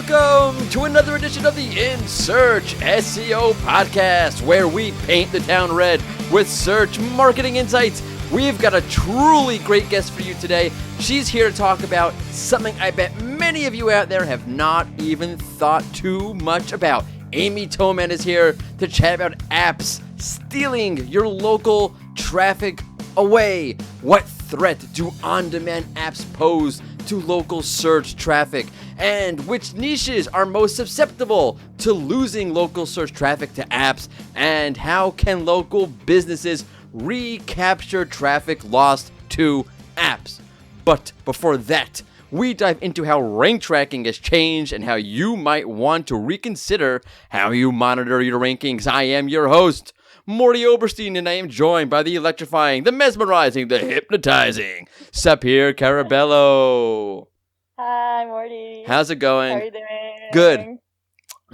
Welcome to another edition of the In Search SEO podcast, where we paint the town red with search marketing insights. We've got a truly great guest for you today. She's here to talk about something I bet many of you out there have not even thought too much about. Amy Toman is here to chat about apps stealing your local traffic away. What threat do on-demand apps pose to local search traffic? And which niches are most susceptible to losing local search traffic to apps? And how can local businesses recapture traffic lost to apps? But before that, we dive into how rank tracking has changed and how you might want to reconsider how you monitor your rankings. I am your host, Mordy Oberstein, and I am joined by the electrifying, the mesmerizing, the hypnotizing Sapir Carabello. Hi, Mordy. How's it going? How are you doing?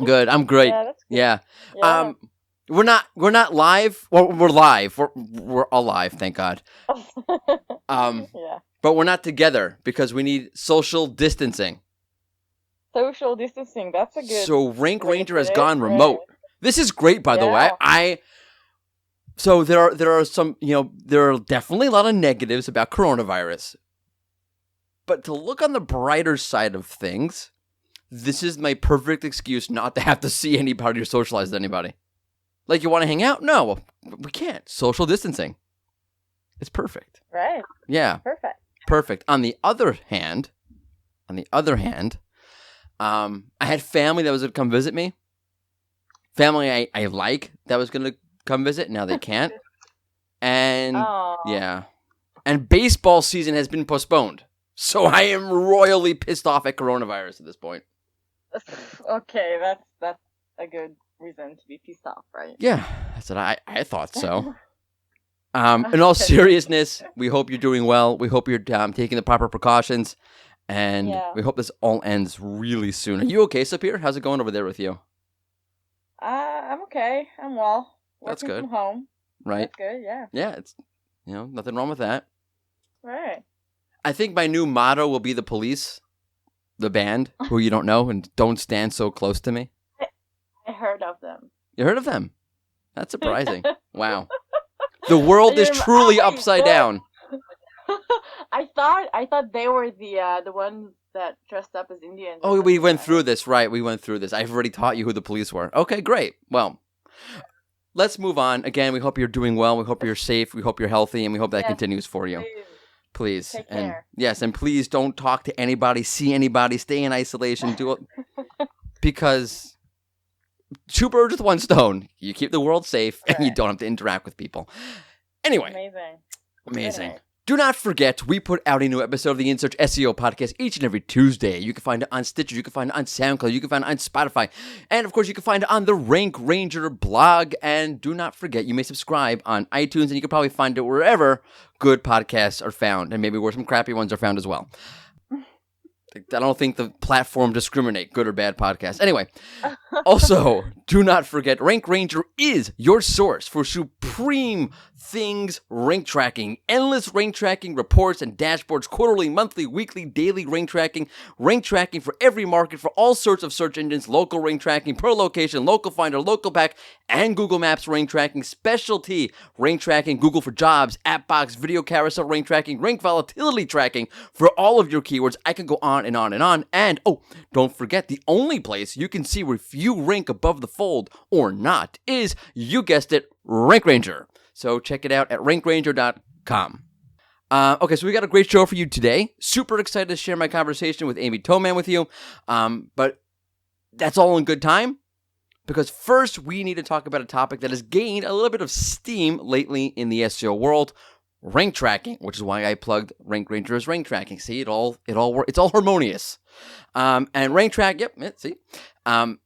Good. I'm great. Yeah, that's good. Yeah. We're not live. Well, we're live. We're alive, thank God. Yeah. But we're not together because we need social distancing. Social distancing. That's a good. So Rank way to Ranger put has it. gone remote. This is great, by the way. Yeah. So there are some, there are definitely a lot of negatives about coronavirus. But to look on the brighter side of things, this is my perfect excuse not to have to see anybody or socialize with anybody. Like, you want to hang out? No, we can't. Social distancing. It's perfect. Right. Yeah. Perfect. On the other hand, I had family that was going to come visit me. Family I like that was going to come visit. Now they can't. And yeah. And baseball season has been postponed. So I am royally pissed off at coronavirus at this point. Okay, that's a good reason to be pissed off, right? Yeah, that's what I thought so. In all seriousness, we hope you're doing well. We hope you're taking the proper precautions. And we hope this all ends really soon. Are you okay, Sapir? How's it going over there with you? I'm okay. I'm well. That's Working good. from home. Right? That's good, yeah. Yeah, it's, nothing wrong with that. Right. I think my new motto will be the police, the band, who you don't know, and don't stand so close to me. I heard of them. You heard of them? That's surprising. Wow. The world is truly upside down. I thought they were the ones that dressed up as Indians. Oh, we went through this, right? We went through this. I've already taught you who the police were. Okay, great. Well, let's move on. Again, we hope you're doing well. We hope you're safe. We hope you're healthy, and we hope that continues for you. Please. Take and care. Yes, and please don't talk to anybody, see anybody, stay in isolation, do it because two birds with one stone. You keep the world safe and you don't have to interact with people. Anyway. Amazing. Do not forget, we put out a new episode of the In Search SEO podcast each and every Tuesday. You can find it on Stitcher, you can find it on SoundCloud, you can find it on Spotify, and of course you can find it on the Rank Ranger blog. And do not forget, you may subscribe on iTunes, and you can probably find it wherever good podcasts are found, and maybe where some crappy ones are found as well. I don't think the platform discriminate good or bad podcasts. Anyway, also, do not forget, Rank Ranger is your source for supreme things rank tracking. Endless rank tracking reports and dashboards, quarterly, monthly, weekly, daily rank tracking for every market, for all sorts of search engines, local rank tracking, per location, local finder, local pack, and Google Maps rank tracking, specialty rank tracking, Google for Jobs, AppBox, video carousel rank tracking, rank volatility tracking for all of your keywords. I can go on and on and on. And, don't forget, the only place you can see if you rank above the fold or not is, you guessed it, Rank Ranger. So check it out at rankranger.com. Okay, so we got a great show for you today. Super excited to share my conversation with Amy Toman with you. But that's all in good time, because first we need to talk about a topic that has gained a little bit of steam lately in the SEO world: rank tracking, which is why I plugged Rank Ranger as rank tracking. See, it's all harmonious. And rank track,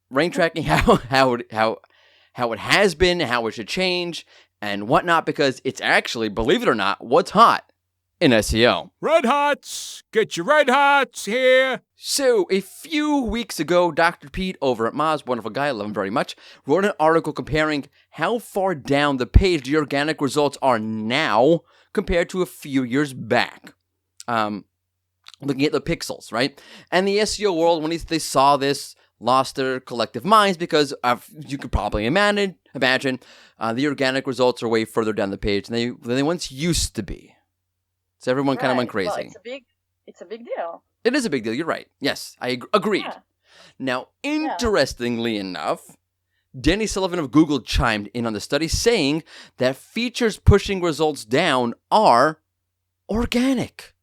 rank tracking, how it has been, how it should change, and whatnot, because it's actually, believe it or not, what's hot in SEO. Red Hots! Get your Red Hots here! So, a few weeks ago, Dr. Pete over at Moz, wonderful guy, I love him very much, wrote an article comparing how far down the page the organic results are now compared to a few years back. looking at the pixels, right? And the SEO world, when they saw this, lost their collective minds because you could probably imagine the organic results are way further down the page than they once used to be. So everyone kind of went crazy. Well, it's a big deal. It is a big deal. You're right. Yes, I agreed. Yeah. Now, interestingly enough, Danny Sullivan of Google chimed in on the study saying that features pushing results down are organic,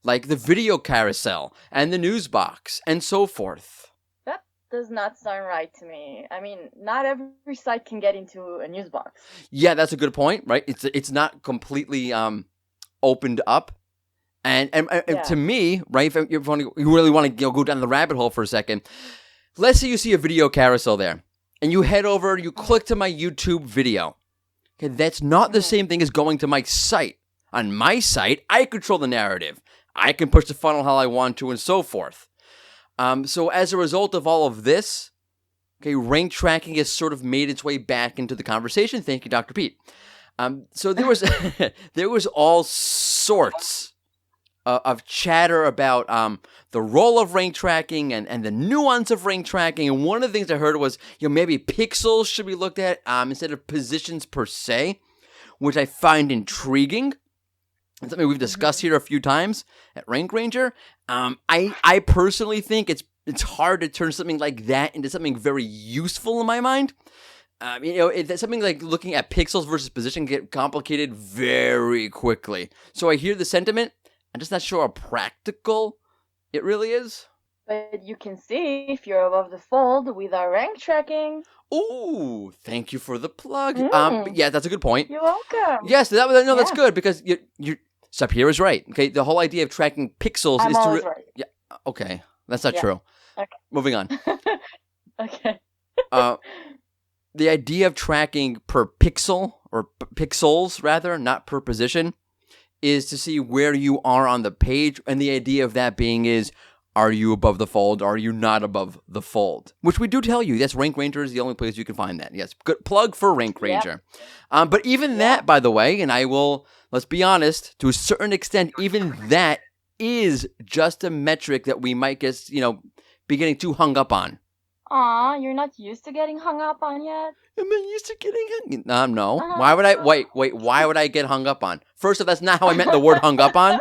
like the video carousel and the news box and so forth. That does not sound right to me. I mean, not every site can get into a news box. Yeah, that's a good point, right? It's not completely opened up. And to me, right, if you really want to go down the rabbit hole for a second, let's say you see a video carousel there, and you head over, you click to my YouTube video. Okay, that's not the same thing as going to my site. On my site, I control the narrative. I can push the funnel how I want to and so forth. So as a result of all of this, okay, rank tracking has sort of made its way back into the conversation. Thank you, Dr. Pete. So there was there was all sorts of chatter about the role of rank tracking and the nuance of rank tracking. And one of the things I heard was, maybe pixels should be looked at instead of positions per se, which I find intriguing. It's something we've discussed here a few times at Rank Ranger. I personally think it's hard to turn something like that into something very useful in my mind. It's something like looking at pixels versus position can get complicated very quickly. So I hear the sentiment. I'm just not sure how practical it really is. But you can see if you're above the fold with our rank tracking. Ooh, thank you for the plug. Yeah, that's a good point. You're welcome. Yes, that's good because you Sapir is right. Okay, the whole idea of tracking pixels I'm is always to right. Yeah, okay, that's not true. Okay. Moving on. Okay. The idea of tracking per pixel or pixels rather, not per position, is to see where you are on the page, and the idea of that being is, are you above the fold? Are you not above the fold? Which we do tell you. Yes, Rank Ranger is the only place you can find that. Yes, good plug for Rank Ranger. But even that, by the way, and let's be honest, to a certain extent, even that is just a metric that we might get, be getting too hung up on. Aw, you're not used to getting hung up on yet? Am I used to getting hung? No. Why would I? Wait. Why would I get hung up on? First of all, that's not how I meant the word hung up on.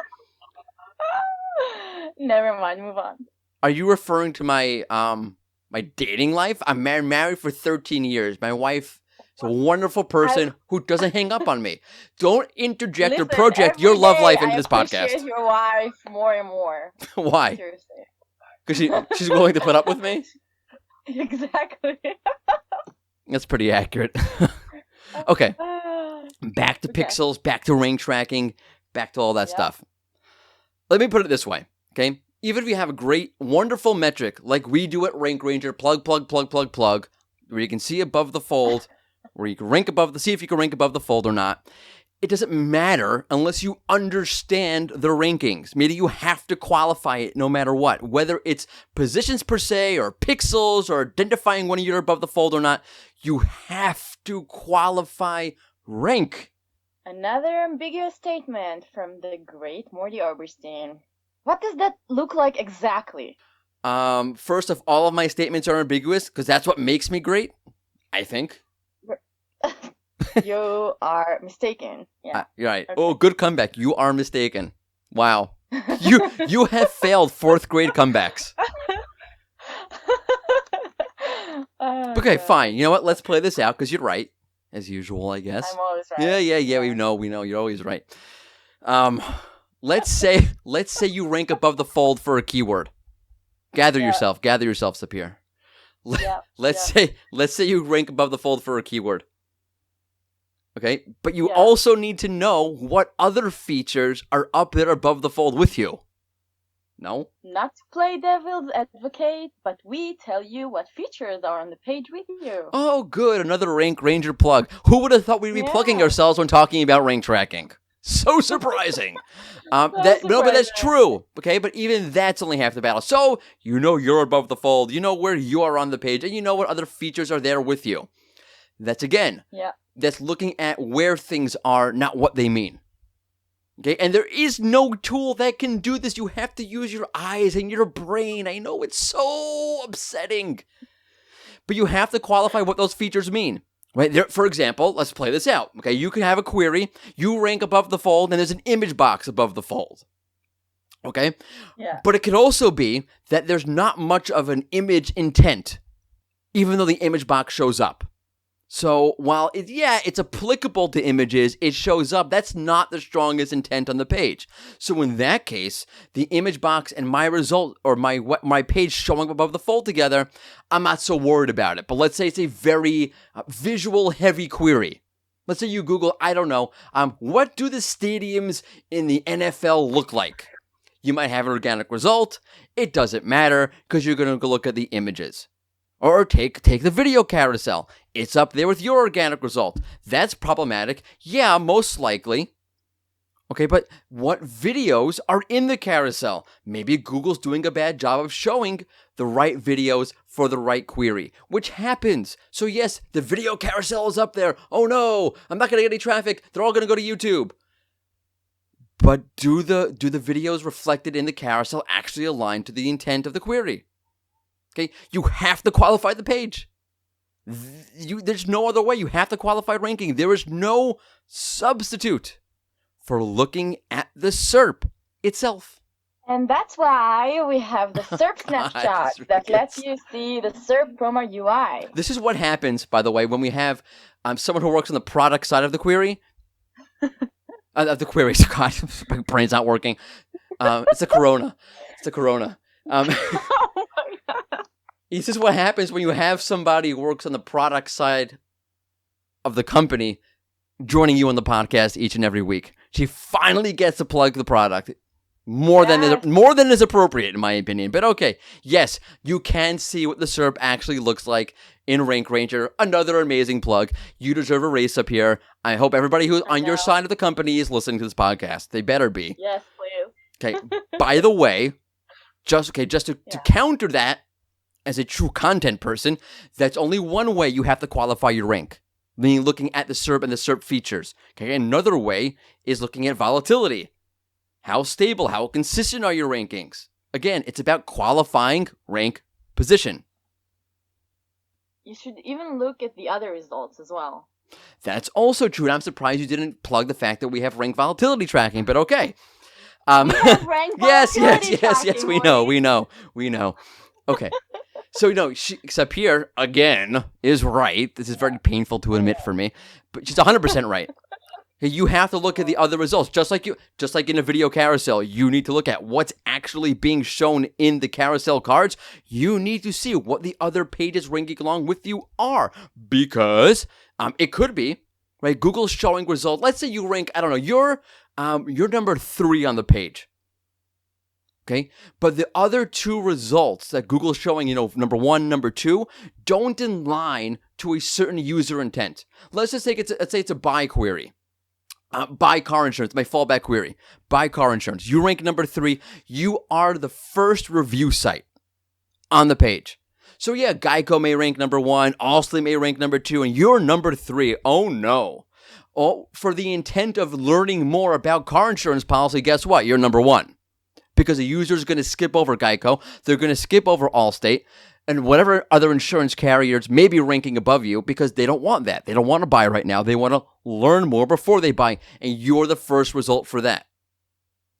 Never mind, move on. Are you referring to my my dating life? I'm married for 13 years. My wife is a wonderful person who doesn't hang up on me. Don't interject or project your love life into this podcast. I appreciate your wife more and more. Why? Seriously. Because she's willing to put up with me? Exactly. That's pretty accurate. Okay. Back to pixels, back to rank tracking, back to all that stuff. Let me put it this way, okay? Even if you have a great, wonderful metric like we do at Rank Ranger, plug, where you can see above the fold, where you can see if you can rank above the fold or not, it doesn't matter unless you understand the rankings. Meaning you have to qualify it no matter what. Whether it's positions per se or pixels or identifying when you're above the fold or not, you have to qualify rank. Another ambiguous statement from the great Mordy Oberstein. What does that look like exactly? First of all of my statements are ambiguous because that's what makes me great, I think. You are mistaken. Yeah. You're right. Okay. Oh, good comeback. You are mistaken. Wow. You have failed 4th grade comebacks. Okay, fine. You know what? Let's play this out because you're right, as usual, I guess. I'm always right. Yeah. We know. You're always right. Let's say you rank above the fold for a keyword. Gather yourself, Sapir. Let's say you rank above the fold for a keyword. Okay, but you also need to know what other features are up there above the fold with you. No? Not to play devil's advocate, but we tell you what features are on the page with you. Oh, good. Another Rank Ranger plug. Who would have thought we'd be plugging ourselves when talking about rank tracking? So surprising. But that's true. Okay, but even that's only half the battle. So, you're above the fold. You know where you are on the page, and you know what other features are there with you. That's looking at where things are, not what they mean. Okay, and there is no tool that can do this. You have to use your eyes and your brain. I know it's so upsetting. But you have to qualify what those features mean. Right? There, for example, let's play this out. Okay, you can have a query, you rank above the fold, and there's an image box above the fold. Okay? Yeah. But it could also be that there's not much of an image intent, even though the image box shows up. So while it's applicable to images, it shows up. That's not the strongest intent on the page. So in that case, the image box and my result or my page showing above the fold together, I'm not so worried about it. But let's say it's a very visual heavy query. Let's say you Google, I don't know, what do the stadiums in the NFL look like? You might have an organic result. It doesn't matter because you're going to go look at the images. Or take the video carousel. It's up there with your organic result. That's problematic. Yeah, most likely. Okay, but what videos are in the carousel? Maybe Google's doing a bad job of showing the right videos for the right query, which happens. So yes, the video carousel is up there. Oh no, I'm not going to get any traffic. They're all going to go to YouTube. But do the videos reflected in the carousel actually align to the intent of the query? Okay, you have to qualify the page. There's no other way. You have to qualify ranking. There is no substitute for looking at the SERP itself. And that's why we have the SERP snapshot that lets you see the SERP promo UI. This is what happens, by the way, when we have someone who works on the product side of the query. Of the queries. God, my brain's not working. It's a corona. Oh my God. This is what happens when you have somebody who works on the product side of the company joining you on the podcast each and every week. She finally gets to plug the product more than is appropriate, in my opinion. But okay, yes, you can see what the SERP actually looks like in Rank Ranger. Another amazing plug. You deserve a race up here. I hope everybody who's on your side of the company is listening to this podcast. They better be. Yes, please. Okay. By the way, just to counter that, as a true content person, that's only one way you have to qualify your rank. Meaning looking at the SERP and the SERP features. Okay. Another way is looking at volatility. How stable, how consistent are your rankings? Again, it's about qualifying rank position. You should even look at the other results as well. That's also true. And I'm surprised you didn't plug the fact that we have rank volatility tracking, but okay. We have rank volatility Yes, we know. Okay. So, except here, again, is right. This is very painful to admit for me, but she's 100% right. You have to look at the other results. Just like in a video carousel, you need to look at what's actually being shown in the carousel cards. You need to see what the other pages ranking along with you are. Because it could be, right, Google's showing results. Let's say you rank, I don't know, you're number 3 on the page. Okay, but the other 2 results that Google's showing, number 1, number 2, don't align to a certain user intent. Let's just say it's a buy query. Buy car insurance, my fallback query. Buy car insurance. You rank number 3. You are the first review site on the page. So yeah, Geico may rank number 1, Allstate may rank number 2, and you're number 3. Oh no. Oh, for the intent of learning more about car insurance policy, guess what? You're number 1. Because a user is going to skip over Geico, they're going to skip over Allstate, and whatever other insurance carriers may be ranking above you because they don't want that. They don't want to buy right now. They want to learn more before they buy, and you're the first result for that.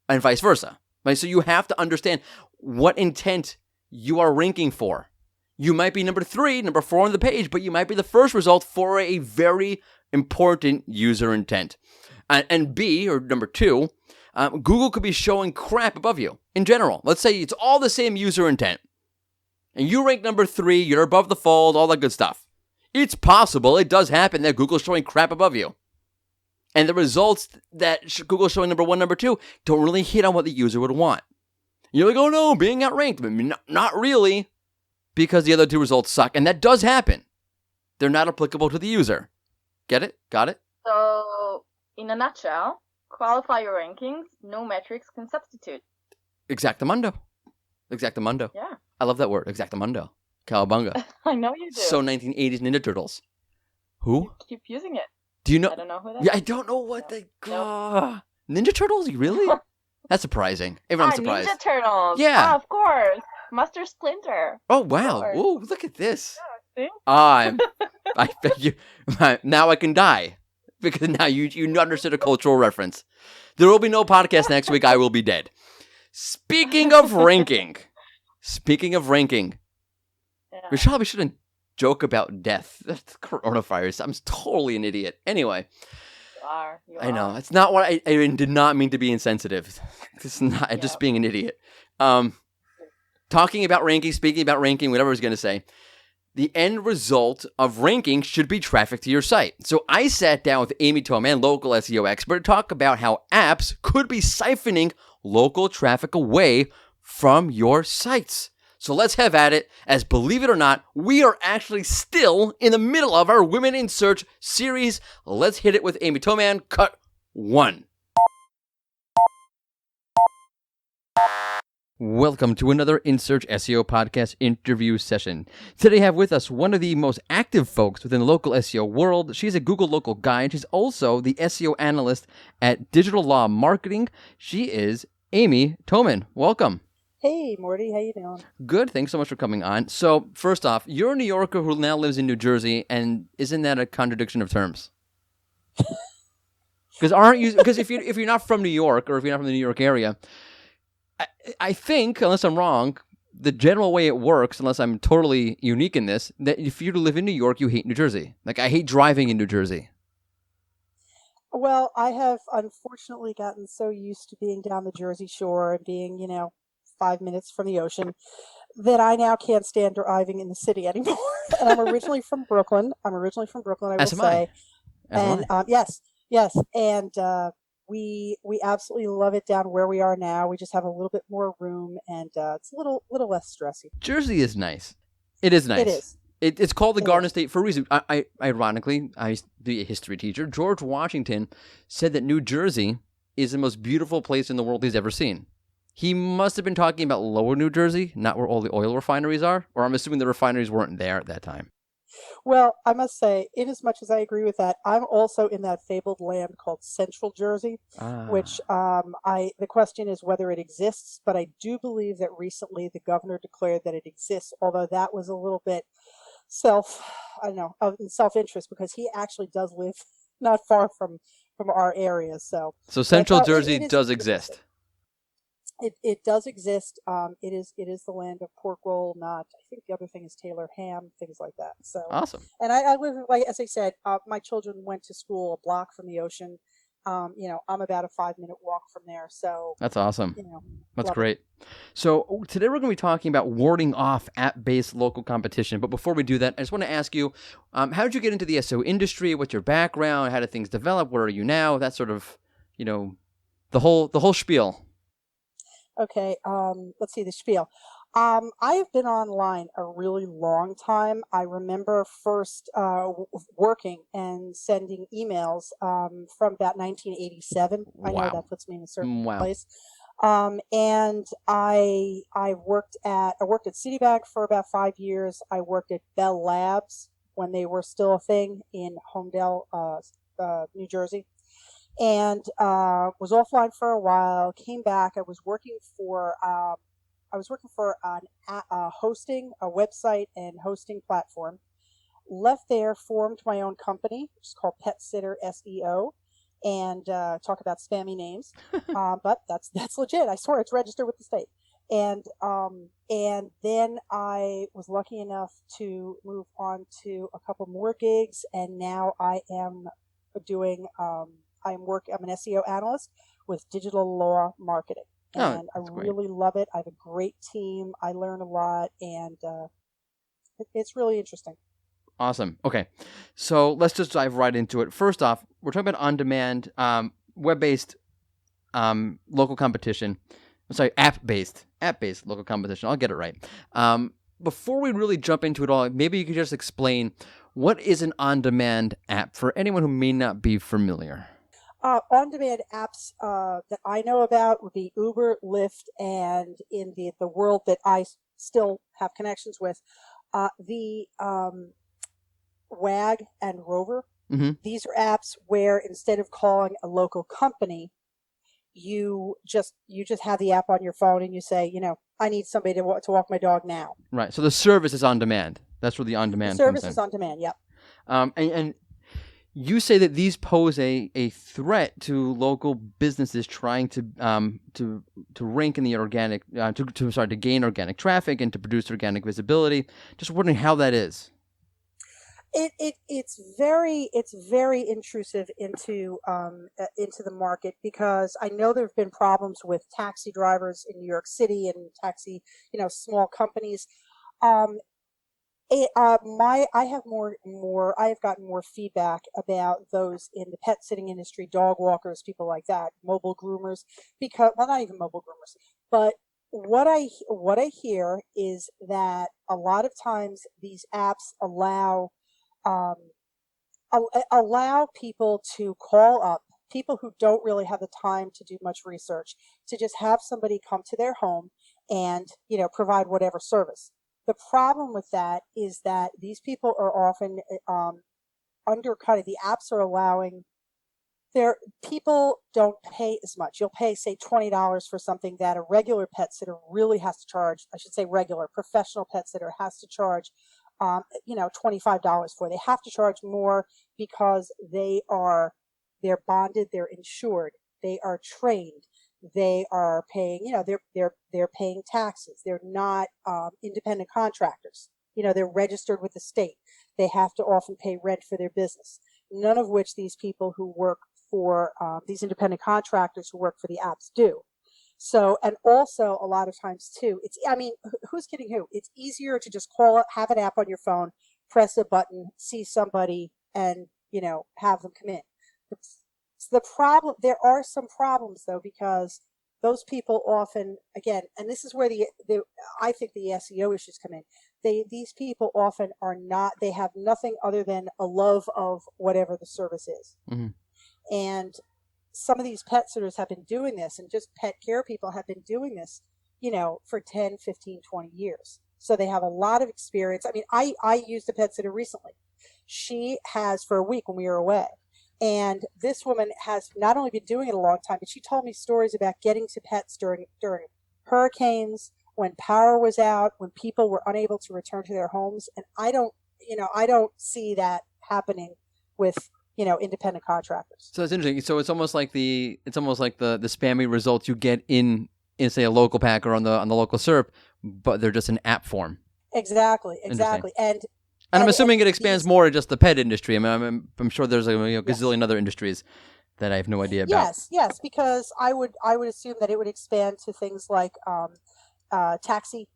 And vice versa. Right? So you have to understand what intent you are ranking for. You might be number 3, number 4 on the page, but you might be the first result for a very important user intent. And B, or number 2, Google could be showing crap above you in general. Let's say it's all the same user intent. And you rank number 3, you're above the fold, all that good stuff. It's possible, it does happen that Google's showing crap above you. And the results that Google's showing number 1, number 2 don't really hit on what the user would want. You're like, oh no, being outranked. I mean, not really, because the other 2 results suck. And that does happen. They're not applicable to the user. Get it? Got it? So, in a nutshell, qualify your rankings, no metrics can substitute. Exactamundo. Yeah. I love that word, exactamundo. Cowabunga. I know you do. So 1980s Ninja Turtles. Who? You keep using it. Do you know? I don't know who that Yeah, is. I don't know what they... Ninja Turtles? Really? That's surprising. Everyone's surprised. Ninja Turtles. Yeah. Of course. Master Splinter. Oh wow! course. Ooh, look at this. See? I bet you. Now I can die because now you understood a cultural reference. There will be no podcast next week. I will be dead. Speaking of ranking, Yeah. we probably shouldn't joke about death. That's coronavirus. I'm totally an idiot. Anyway, You I know are. it's not what I did not mean to be insensitive. It's not Yeah. just being an idiot. Talking about ranking, speaking about ranking, whatever I was going to say. The end result of ranking should be traffic to your site. So I sat down with Amy Toman, local SEO expert, to talk about how apps could be siphoning local traffic away from your sites. So let's have at it, as believe it or not, we are actually still in the middle of our Women in Search series. Let's hit it with Amy Toman, cut 1. Welcome to another In Search SEO podcast interview session. Today I have with us one of the most active folks within the local SEO world. She's a Google local guide. She's also the SEO analyst at Digital Law Marketing. She is Amy Toman. Welcome. Hey, Mordy, how you doing? Good. Thanks so much for coming on. So first off, you're a New Yorker who now lives in New Jersey, and isn't that a contradiction of terms? Because if you're not from New York, or if you're not from the New York area, I think, unless I'm wrong, the general way it works, unless I'm totally unique in this, that if you live in New York, you hate New Jersey. Like, I hate driving in New Jersey. Well, I have unfortunately gotten so used to being down the Jersey Shore and being, 5 minutes from the ocean that I now can't stand driving in the city anymore. And I'm originally from Brooklyn. I will As am say. As am I. Yes. And we absolutely love it down where we are now. We just have a little bit more room, and it's a little less stressy. Jersey is nice. It is nice. It is. It's called the It Garden is. State for a reason. Ironically, I used to be a history teacher. George Washington said that New Jersey is the most beautiful place in the world he's ever seen. He must have been talking about lower New Jersey, not where all the oil refineries are, or I'm assuming the refineries weren't there at that time. Well, I must say, in as much as I agree with that, I'm also in that fabled land called Central Jersey, which the question is whether it exists, but I do believe that recently the governor declared that it exists, although that was a little bit self-interest, because he actually does live not far from our area. So Central but, Jersey it is does interesting. exist. It does exist. It is the land of pork roll, not, I think the other thing is Taylor ham, things like that. So Awesome. and I live, like as I said, my children went to school a block from the ocean. I'm about a 5-minute walk from there. So That's awesome. That's love great. So today we're going to be talking about warding off app-based local competition. But before we do that, I just want to ask you, how did you get into the SEO industry? What's your background? How did things develop? Where are you now? That sort of, the whole spiel. Okay, let's see the spiel. I have been online a really long time. I remember first working and sending emails from about 1987. I know Wow. that puts me in a certain Wow. place. And I worked at Citibank for about 5 years. I worked at Bell Labs when they were still a thing in Homedale, New Jersey. And was offline for a while. Came back. I was working for hosting a website and hosting platform. Left there, formed my own company, which is called Pet Sitter SEO, and talk about spammy names. But that's legit. I swear it's registered with the state. And then I was lucky enough to move on to a couple more gigs, and now I am doing. I'm an SEO analyst with Digital Law Marketing, and I really love it. I have a great team. I learn a lot, and it's really interesting. Awesome. Okay, so let's just dive right into it. First off, we're talking about on-demand, web-based, local competition. Sorry, app-based local competition. I'll get it right. Before we really jump into it all, maybe you could just explain what is an on-demand app for anyone who may not be familiar. On-demand apps that I know about would be Uber, Lyft, and in the world that I still have connections with, the WAG and Rover. Mm-hmm. These are apps where instead of calling a local company, you just have the app on your phone and you say, I need somebody to walk my dog now. Right. So the service is on demand. That's where the on The demand service comes is in. on demand. Yep. And you say that these pose a threat to local businesses trying to rank in the organic to gain organic traffic and to produce organic visibility. Just wondering how that is. It's very intrusive into the market, because I know there have been problems with taxi drivers in New York City and taxi, small companies. I have gotten more feedback about those in the pet sitting industry, dog walkers, people like that, mobile groomers, because, well, not even mobile groomers, but what I hear is that a lot of times these apps um, allow people to call up people who don't really have the time to do much research, to just have somebody come to their home and provide whatever service. The problem with that is that these people are often undercutting. The apps are allowing people don't pay as much. You'll pay, say, $20 for something that a regular pet sitter really has to charge. I should say regular professional pet sitter has to charge $25 for. They have to charge more because they're bonded, they're insured, they are trained, they are paying, they're paying taxes. They're not independent contractors. They're registered with the state. They have to often pay rent for their business. None of which these people who work for these independent contractors who work for the apps do. So, and also a lot of times too, who's kidding who? It's easier to just call it, have an app on your phone, press a button, see somebody, and, have them come in. The problem, there are some problems though, because those people often, again, and this is where I think the SEO issues come in. These people often are not, they have nothing other than a love of whatever the service is. Mm-hmm. And some of these pet sitters have been doing this, and just pet care people have been doing this, for 10, 15, 20 years. So they have a lot of experience. I mean, I used a pet sitter recently. She has for a week when we were away. And this woman has not only been doing it a long time, but she told me stories about getting to pets during hurricanes, when power was out, when people were unable to return to their homes. And I don't see that happening with independent contractors. So it's interesting. So it's almost like the spammy results you get in say a local pack or on the local SERP, but they're just an app form. Exactly. And I'm assuming it expands more than just the pet industry. I mean, I'm sure there's a gazillion other industries that I have no idea about. Yes, because I would assume that it would expand to things like taxi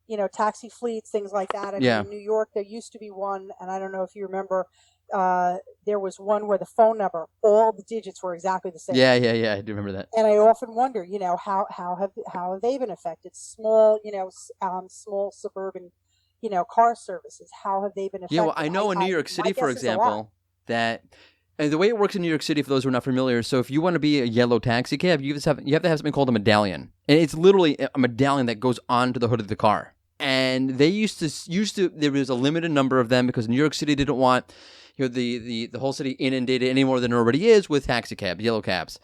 fleets, things like that. I mean, in New York, there used to be one, and I don't know if you remember, there was one where the phone number, all the digits were exactly the same. Yeah, I do remember that. And I often wonder, how have they been affected? Small suburban, car services. How have they been affected? Yeah, well, I know in New York City, for example, that the way it works in New York City, for those who are not familiar, so if you want to be a yellow taxi cab, you have to have something called a medallion, and it's literally a medallion that goes onto the hood of the car. And they used to there was a limited number of them because New York City didn't want the whole city inundated any more than it already is with taxi cabs, yellow cabs.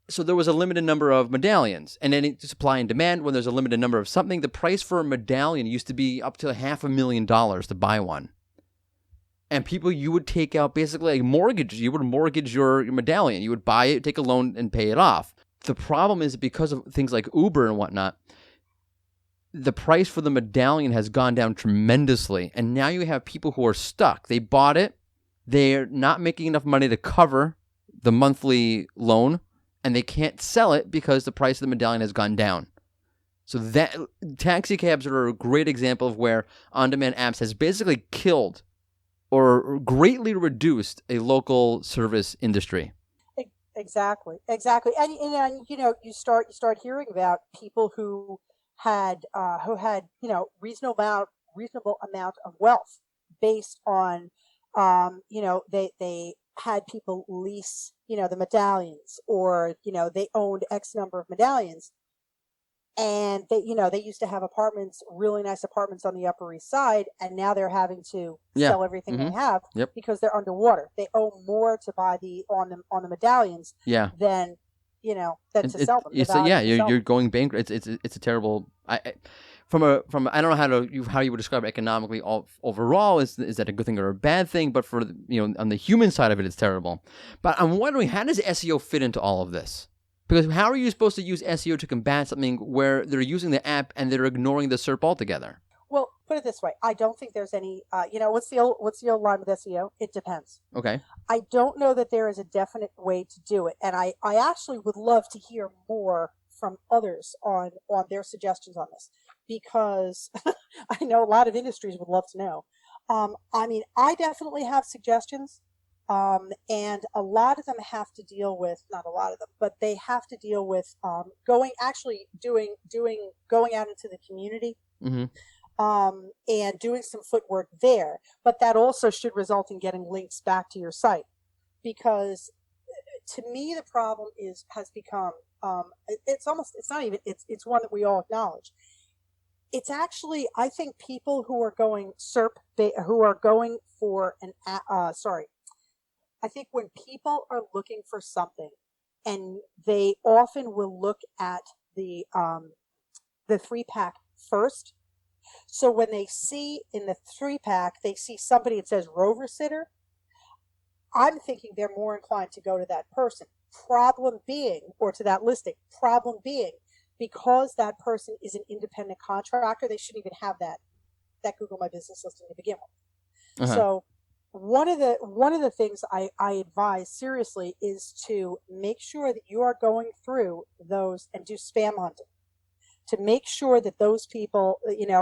So there was a limited number of medallions, and then supply and demand. When there's a limited number of something, the price for a medallion used to be up to $500,000 to buy one. And people, you would take out basically a mortgage. You would mortgage your medallion. You would buy it, take a loan, and pay it off. The problem is because of things like Uber and whatnot, the price for the medallion has gone down tremendously. And now you have people who are stuck. They bought it. They're not making enough money to cover the monthly loan, and they can't sell it because the price of the medallion has gone down. So that taxi cabs are a great example of where on-demand apps has basically killed or greatly reduced a local service industry. Exactly. And you start hearing about people who had reasonable amount of wealth based on they had people lease the medallions, or they owned X number of medallions, and they used to have apartments, really nice apartments on the Upper East Side, and now they're having to sell everything they have because they're underwater. They owe more to buy on the medallions than than to sell them. The It's value yeah, to sell you're them. going bankrupt. It's a terrible. From I don't know how you would describe it economically overall. Is that a good thing or a bad thing? But for on the human side of it, it's terrible. But I'm wondering, how does SEO fit into all of this? Because how are you supposed to use SEO to combat something where they're using the app and they're ignoring the SERP altogether? Well, put it this way: I don't think there's any. What's the old line with SEO? It depends. Okay. I don't know that there is a definite way to do it, and I actually would love to hear more from others on their suggestions on this, because I know a lot of industries would love to know. I definitely have suggestions, and a lot of them have to deal with, not a lot of them, but they have to deal with going out into the community. Mm-hmm. And doing some footwork there. But that also should result in getting links back to your site, because to me the problem has become it's one that we all acknowledge. It's actually, I think, people who are going who are going for I think when people are looking for something, and they often will look at the 3-pack first. So when they see in the 3-pack, they see somebody that says Rover Sitter, I'm thinking they're more inclined to go to that person. Problem being, or to that listing, problem being, because that person is an independent contractor, they shouldn't even have that Google My Business listing to begin with. Uh-huh. So one of the things I advise seriously is to make sure that you are going through those and do spam hunting, to make sure that those people,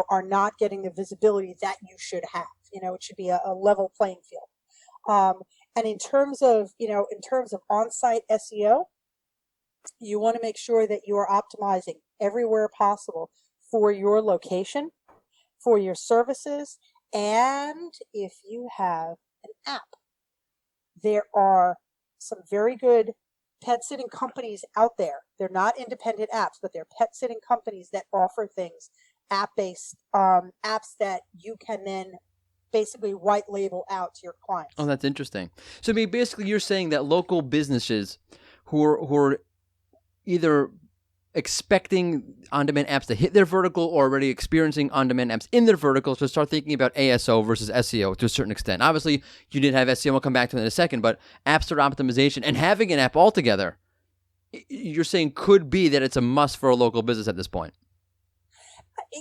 are not getting the visibility that you should have. It should be a level playing field. And in terms of on-site SEO, you want to make sure that you are optimizing everywhere possible for your location, for your services, and if you have an app. There are some very good pet sitting companies out there. They're not independent apps, but they're pet sitting companies that offer things, app-based apps that you can then basically white label out to your clients. Oh, that's interesting. So, I mean, basically, you're saying that local businesses who are either expecting on-demand apps to hit their vertical or already experiencing on-demand apps in their vertical should start thinking about ASO versus SEO to a certain extent. Obviously, you did have SEO. We'll come back to it in a second, but app store optimization and having an app altogether, you're saying could be that it's a must for a local business at this point.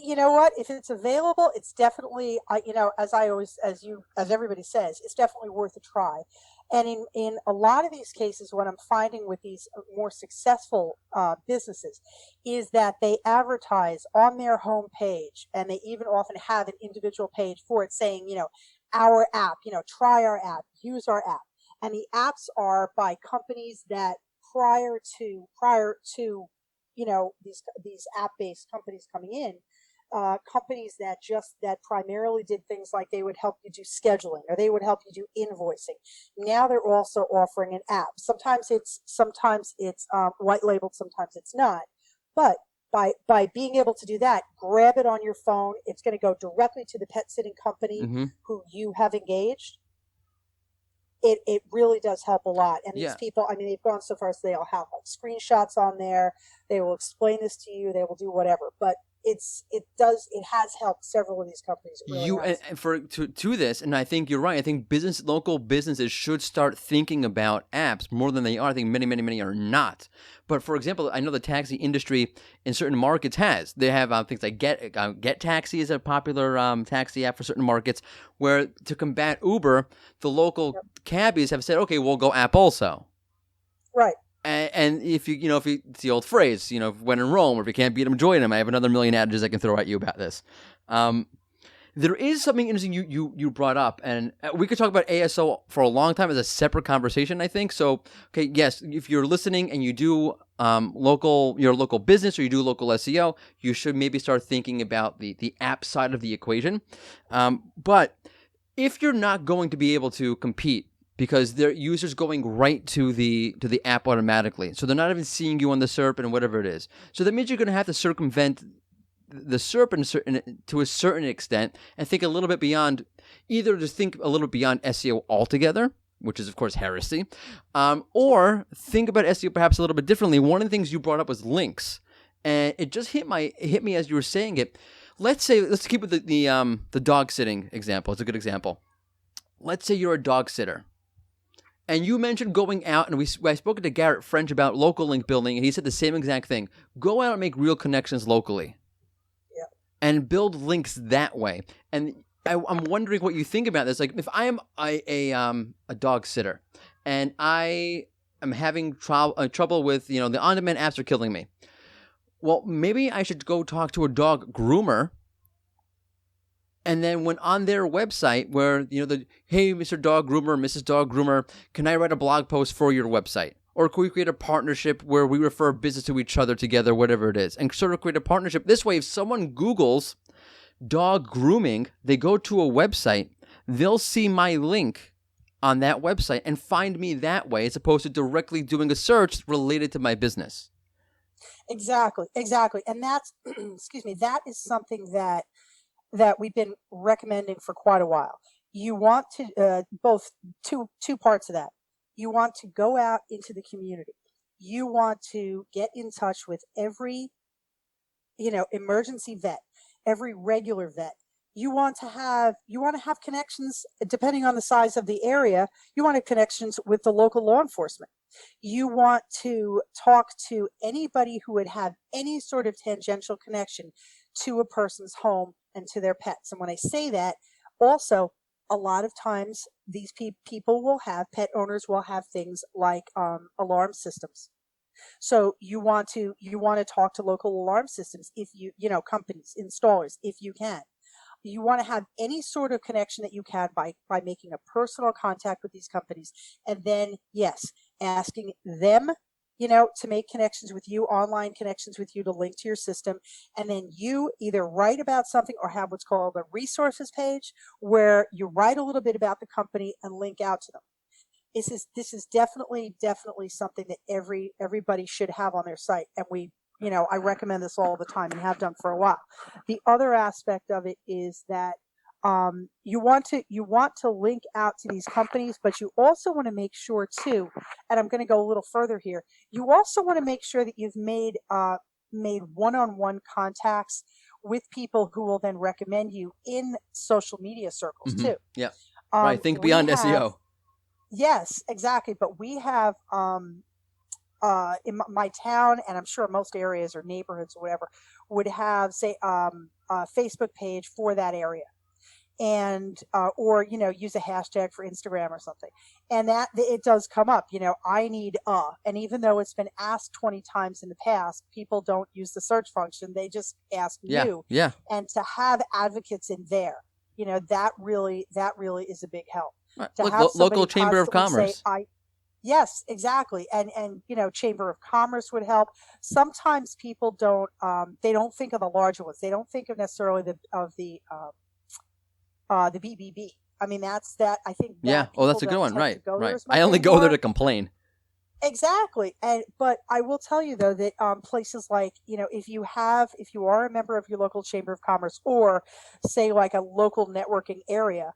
You know what? If it's available, it's definitely, as everybody says, it's definitely worth a try. And in a lot of these cases, what I'm finding with these more successful businesses is that they advertise on their home page, and they even often have an individual page for it saying, our app, try our app, use our app. And the apps are by companies that prior to these app-based companies coming in, companies that primarily did things like they would help you do scheduling, or they would help you do invoicing. Now they're also offering an app. Sometimes it's white labeled, sometimes it's not. But by being able to do that, grab it on your phone. It's going to go directly to the pet sitting company who you have engaged. It really does help a lot. And these people, they've gone so far as they'll have like screenshots on there. They will explain this to you. They will do whatever. But it has helped several of these companies. To this, and I think you're right. I think local businesses should start thinking about apps more than they are. I think many are not. But for example, I know the taxi industry in certain markets they have things like Get Taxi is a popular taxi app for certain markets, where to combat Uber, the local cabbies have said, okay, we'll go app also. Right. And if it's the old phrase, when in Rome, or if you can't beat them, join them. I have another million adages I can throw at you about this. There is something interesting you brought up, and we could talk about ASO for a long time as a separate conversation, I think. So, okay, yes, if you're listening and you do your local business, or you do local SEO, you should maybe start thinking about the app side of the equation. But if you're not going to be able to compete, because their users going right to the app automatically, so they're not even seeing you on the SERP and whatever it is. So that means you're going to have to circumvent the SERP to a certain extent, and think a little bit beyond. Either just think a little bit beyond SEO altogether, which is, of course, heresy. Or think about SEO perhaps a little bit differently. One of the things you brought up was links. And it just hit me as you were saying it. Let's keep with the dog sitting example. It's a good example. Let's say you're a dog sitter. And you mentioned going out, and I spoke to Garrett French about local link building, and he said the same exact thing. Go out and make real connections locally. Yeah. And build links that way. And I'm wondering what you think about this. Like, if I am a dog sitter, and I am having trouble with, the on-demand apps are killing me. Well, maybe I should go talk to a dog groomer. And then when on their website where, hey, Mr. Dog Groomer, Mrs. Dog Groomer, can I write a blog post for your website? Or can we create a partnership where we refer business to each other together, whatever it is, and sort of create a partnership? This way, if someone Googles dog grooming, they go to a website, they'll see my link on that website and find me that way, as opposed to directly doing a search related to my business. Exactly. And that's, excuse me, that is something that we've been recommending for quite a while. You want to, both two parts of that. You want to go out into the community. You want to get in touch with every, emergency vet, every regular vet. You want to have connections, depending on the size of the area. You want to have connections with the local law enforcement. You want to talk to anybody who would have any sort of tangential connection to a person's home and to their pets. And when I say that, also, a lot of times these people will have, pet owners will have things like alarm systems. So you want to talk to local alarm systems, if companies, installers, if you can. You want to have any sort of connection that you can by making a personal contact with these companies. And then, yes, asking them, to make connections with you, online connections with you, to link to your system. And then you either write about something or have what's called a resources page, where you write a little bit about the company and link out to them. This is definitely something that everybody should have on their site. And I recommend this all the time and have done for a while. The other aspect of it is that you want to link out to these companies, but you also want to make sure too, and I'm going to go a little further here. You also want to make sure that you've made one-on-one contacts with people who will then recommend you in social media circles too. Yeah, right. Think beyond SEO. Yes, exactly. But we have in my town, and I'm sure most areas or neighborhoods or whatever, would have, say, a Facebook page for that area. And or use a hashtag for Instagram or something, and that it does come up. I need and even though it's been asked 20 times in the past, people don't use the search function. They just ask new. Yeah. And to have advocates in there, that really is a big help. Right. To Look, have local chamber of constantly commerce. Yes, exactly. And Chamber of Commerce would help. Sometimes people don't they don't think of the larger ones. They don't think of necessarily the BBB. I mean, that's that. I think. Yeah. Oh, that's a good one. Right. I only anymore. go there to complain. Exactly. But I will tell you though that places like, if you are a member of your local Chamber of Commerce, or say like a local networking area,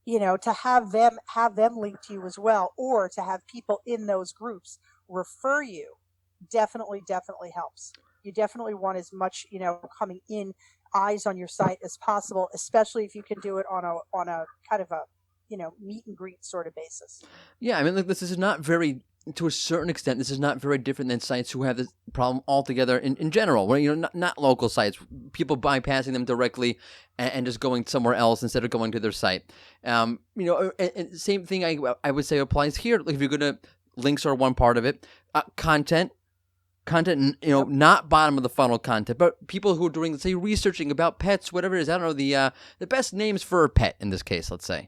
to have them link to you as well, or to have people in those groups refer you, definitely helps. You definitely want as much, coming in, eyes on your site as possible, especially if you can do it on a kind of a, meet and greet sort of basis. Yeah, I mean, look, this is not very, to a certain extent, this is not very different than sites who have this problem altogether in general. Where, not local sites, people bypassing them directly and just going somewhere else instead of going to their site. And same thing I would say applies here. Like, if you're gonna, links are one part of it. Content, not bottom of the funnel content, but people who are doing, say, researching about pets, whatever it is. I don't know, the best names for a pet in this case, let's say.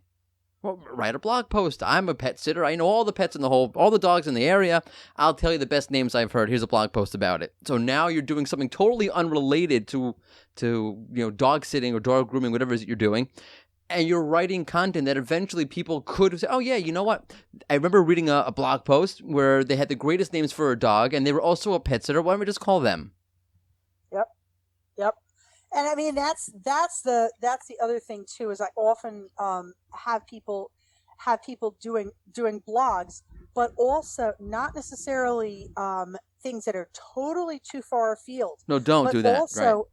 Well, write a blog post. I'm a pet sitter. I know all the pets all the dogs in the area. I'll tell you the best names I've heard. Here's a blog post about it. So now you're doing something totally unrelated to dog sitting or dog grooming, whatever it is that you're doing. And you're writing content that eventually people could say, oh, yeah, you know what? I remember reading a blog post where they had the greatest names for a dog, and they were also a pet sitter. Why don't we just call them? Yep. And I mean, that's the other thing too, is I often have people have people doing blogs, but also not necessarily things that are totally too far afield. No, don't but do that. Also, right.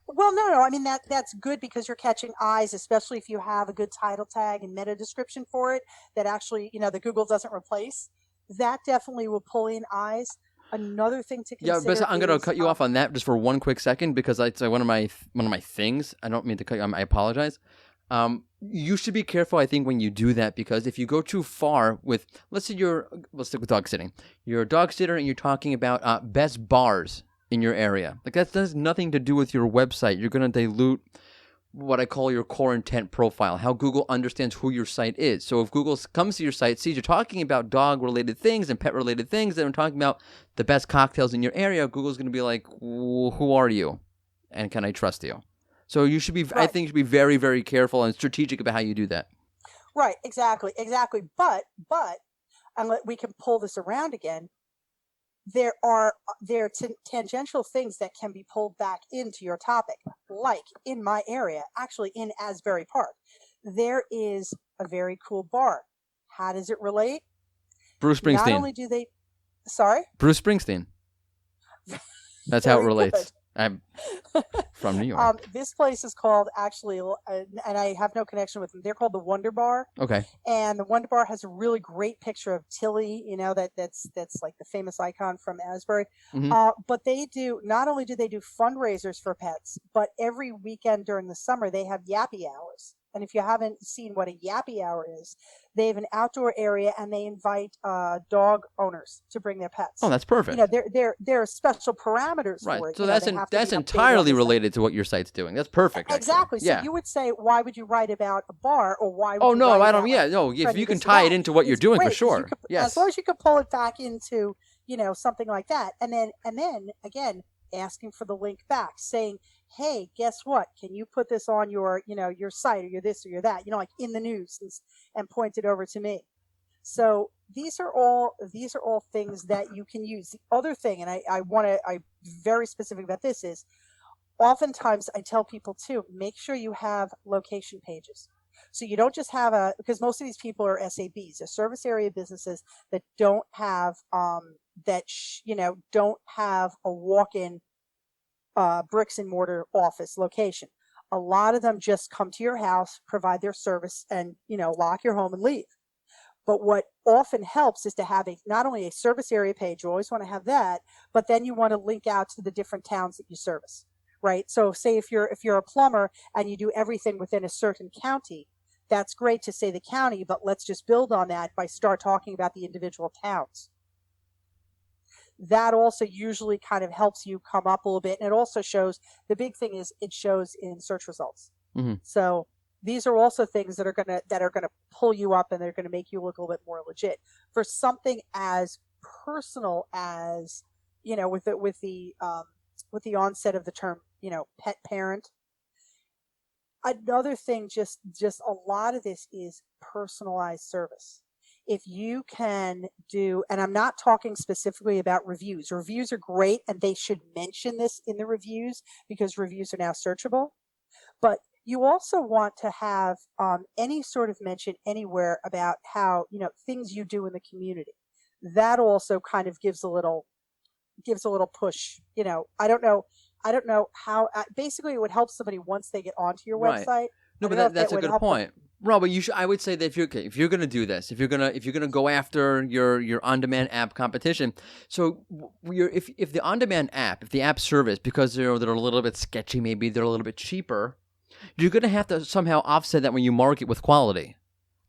well, no. I mean that's good because you're catching eyes, especially if you have a good title tag and meta description for it that actually that Google doesn't replace. That definitely will pull in eyes. Another thing to Yeah, consider. but I'm going to cut you off on that just for one quick second because it's one of my things. I don't mean to cut you. I apologize. You should be careful, I think, when you do that because if you go too far with, let's say let's stick with dog sitting. You're a dog sitter and you're talking about best bars in your area. Like that has nothing to do with your website. You're going to dilute what I call your core intent profile, how Google understands who your site is. So if Google comes to your site, sees you're talking about dog-related things and pet-related things, and I'm talking about the best cocktails in your area, Google's going to be like, who are you? And can I trust you? So you should be, I think you should be very, very careful and strategic about how you do that. Right, exactly. But, and we can pull this around again. There are tangential things that can be pulled back into your topic. Like in my area, actually in Asbury Park, there is a very cool bar. How does it relate? Bruce Springsteen. Not only do they, sorry? Bruce Springsteen. That's how it relates. Good. I'm from New York. This place is called actually, and I have no connection with them. They're called the Wonder Bar. Okay. And the Wonder Bar has a really great picture of Tilly. That's like the famous icon from Asbury. Mm-hmm. But they do not only do they do fundraisers for pets, but every weekend during the summer they have yappy hours. And if you haven't seen what a yappy hour is, they have an outdoor area and they invite dog owners to bring their pets. Oh, that's perfect. There are special parameters right. for it. So that's entirely related to what your site's doing. That's perfect. Exactly. Actually. So you would say, why would you write about a bar, or why? Would oh you no, write I don't. about, Yeah, no. If you can this or tie that? it into what you're It's doing, great, for sure. Yes. As long as you can pull it back into something like that, and then again asking for the link back, saying, hey, guess what? Can you put this on your your site or your this or your that? Like in the news and point it over to me. So these are all things that you can use. The other thing, and I'm very specific about this, is oftentimes I tell people too, make sure you have location pages. So you don't just have because most of these people are SABs, they're service area businesses that don't have don't have a walk-in bricks and mortar office location. A lot of them just come to your house, provide their service, and lock your home and leave. But what often helps is to have not only a service area page, you always want to have that, but then you want to link out to the different towns that you service, right? So say if you're a plumber and you do everything within a certain county, that's great to say the county, but let's just build on that by start talking about the individual towns. That also usually kind of helps you come up a little bit. And it also shows, the big thing is it shows in search results. Mm-hmm. So these are also things that are gonna pull you up and they're gonna make you look a little bit more legit. For something as personal as with the onset of the term pet parent. Another thing, just a lot of this is personalized service. If you can do, and I'm not talking specifically about reviews. Reviews are great and they should mention this in the reviews because reviews are now searchable. But you also want to have any sort of mention anywhere about how, things you do in the community. That also kind of gives a little push. I don't know how, basically it would help somebody once they get onto your website. No, but that's a good point. Rob, but I would say that if you're going to do this, if you're going to go after your on-demand app competition, so if the on-demand app, if the app service, because they're a little bit sketchy, maybe they're a little bit cheaper, you're going to have to somehow offset that when you market with quality.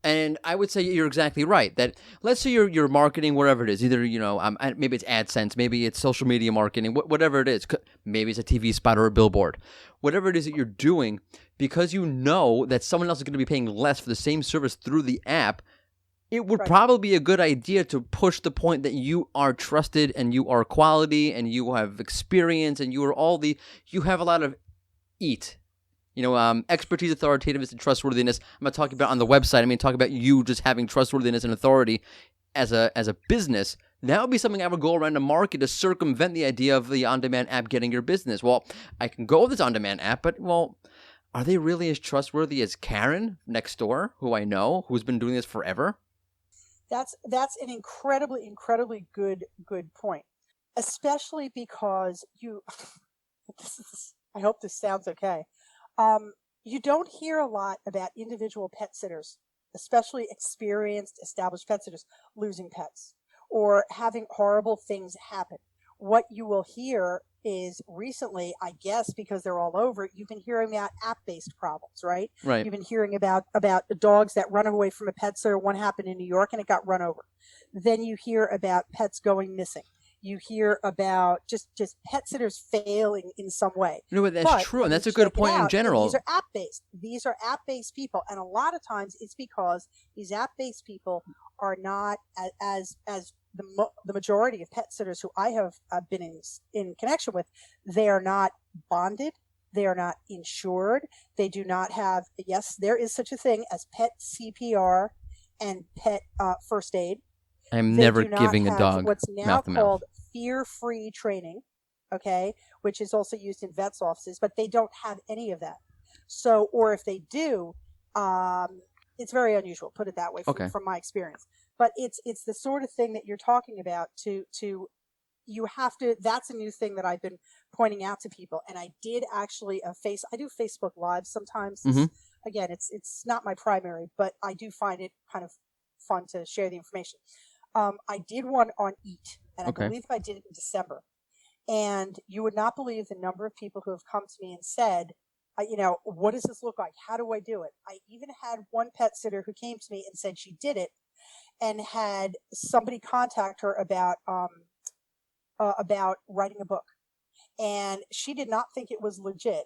And I would say you're exactly right. That let's say you're marketing wherever it is, either maybe it's AdSense, maybe it's social media marketing, whatever it is. Maybe it's a TV spot or a billboard, whatever it is that you're doing, because you know that someone else is going to be paying less for the same service through the app. It would probably be a good idea to push the point that you are trusted and you are quality and you have experience and you have a lot of expertise, authoritativeness, and trustworthiness. I'm not talking about on the website. I mean, talking about you just having trustworthiness and authority as a business. That would be something I would go around to market to circumvent the idea of the on-demand app getting your business. Well, I can go with this on-demand app, but are they really as trustworthy as Karen next door, who I know, who's been doing this forever? That's an incredibly good point, especially because you. I hope this sounds okay. You don't hear a lot about individual pet sitters, especially experienced, established pet sitters, losing pets or having horrible things happen. What you will hear is recently, I guess, because they're all over, you've been hearing about app-based problems, right? Right. You've been hearing about dogs that run away from a pet sitter. One happened in New York and it got run over. Then you hear about pets going missing. You hear about just pet sitters failing in some way. No, but that's true, and that's a good point in general. These are app-based. These are app-based people, and a lot of times it's because these app-based people are not as the majority of pet sitters who I have been in connection with. They are not bonded. They are not insured. They do not have. Yes, there is such a thing as pet CPR and pet first aid. I'm They never do not giving a have dog what's now mouth-to-mouth. called fear-free training, okay, which is also used in vets' offices, but they don't have any of that. So, or if they do, it's very unusual, put it that way, from my experience. But it's the sort of thing that you're talking about to you have to, that's a new thing that I've been pointing out to people. And I did actually I do Facebook Live sometimes. Again, it's not my primary, but I do find it kind of fun to share the information. I did one on EAT, and I believe I did it in December. And you would not believe the number of people who have come to me and said, what does this look like? How do I do it? I even had one pet sitter who came to me and said she did it and had somebody contact her about writing a book. And she did not think it was legit.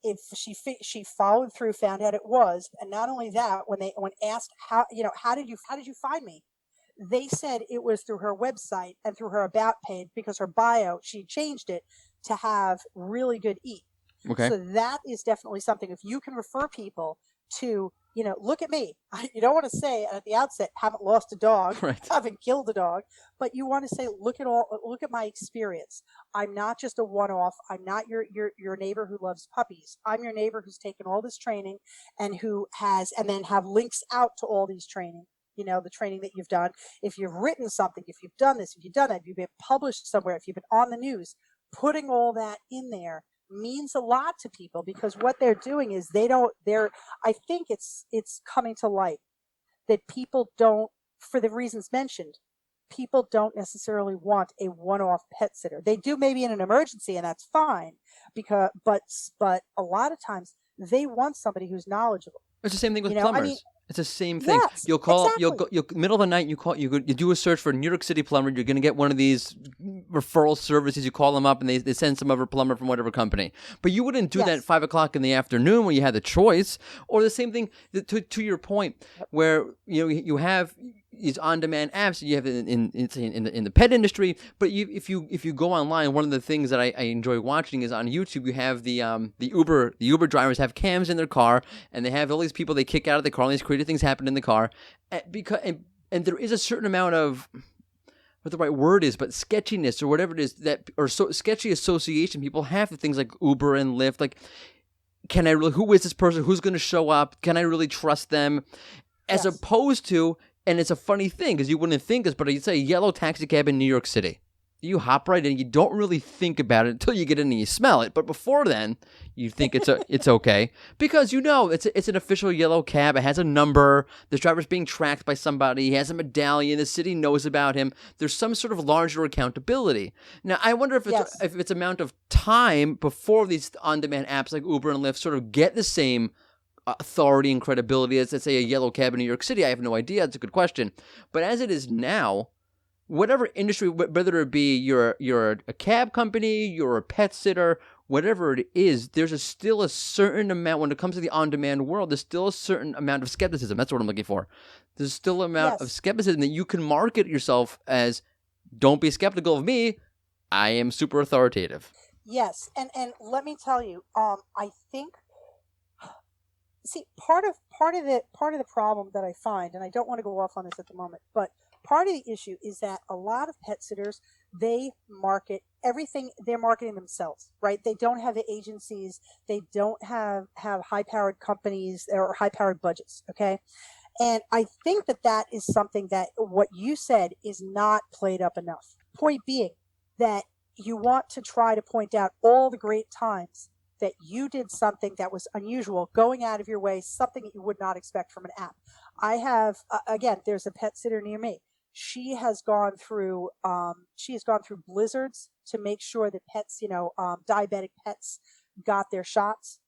If she followed through, found out it was, and not only that, when asked how did you find me, they said it was through her website and through her about page, because her bio, she changed it to have really good EAT. Okay. So that is definitely something. If you can refer people to, look at me. You don't want to say at the outset, haven't lost a dog, Right. haven't killed a dog, but you want to say, look at my experience. I'm not just a one-off. I'm not your neighbor who loves puppies. I'm your neighbor who's taken all this training and then have links out to all these training. The training that you've done. If you've written something, if you've done this, if you've done that, if you've been published somewhere, if you've been on the news, putting all that in there means a lot to people, because what they're doing is I think it's coming to light that people don't, for the reasons mentioned, people don't necessarily want a one-off pet sitter. They do maybe in an emergency, and that's fine, but a lot of times they want somebody who's knowledgeable. It's the same thing with plumbers. It's the same thing. Yes, You'll call exactly. you'll middle of the night. You do a search for New York City plumber. You're going to get one of these referral services. You call them up and they send some other plumber from whatever company. But you wouldn't do that at 5 o'clock in the afternoon when you had the choice. Or the same thing to your point, where you have these on-demand apps. You have it in the pet industry. But if you go online, one of the things that I enjoy watching is on YouTube. You have the Uber drivers have cams in their car, and they have all these people they kick out of the car. All these crazy things happen in the car, and there is a certain amount of, what the right word is, but sketchiness or whatever it is, sketchy association people have with things like Uber and Lyft. Like, who is this person? Who's going to show up? Can I really trust them? As opposed to, and it's a funny thing because you wouldn't think this, but you'd say a yellow taxi cab in New York City. You hop right in. You don't really think about it until you get in and you smell it. But before then, you think it's okay because it's an official yellow cab. It has a number. The driver's being tracked by somebody. He has a medallion. The city knows about him. There's some sort of larger accountability. Now, I wonder if it's amount of time before these on-demand apps like Uber and Lyft sort of get the same authority and credibility as, let's say, a yellow cab in New York City. I have no idea. It's a good question. But as it is now, whatever industry, whether it be you're a cab company, you're a pet sitter, whatever it is, there's still a certain amount, when it comes to the on-demand world, there's still a certain amount of skepticism. That's what I'm looking for. There's still an amount of skepticism that you can market yourself as, don't be skeptical of me, I am super authoritative. Yes, and let me tell you, I think, see, part of the problem that I find, and I don't want to go off on this at the moment, but part of the issue is that a lot of pet sitters, they market everything they're marketing themselves, right? They don't have agencies. They don't have high-powered companies or high-powered budgets, okay? And I think that is something that what you said is not played up enough. Point being that you want to try to point out all the great times that you did something that was unusual, going out of your way, something that you would not expect from an app. I have, again, there's a pet sitter near me. She has gone through blizzards to make sure that pets, diabetic pets got their shots.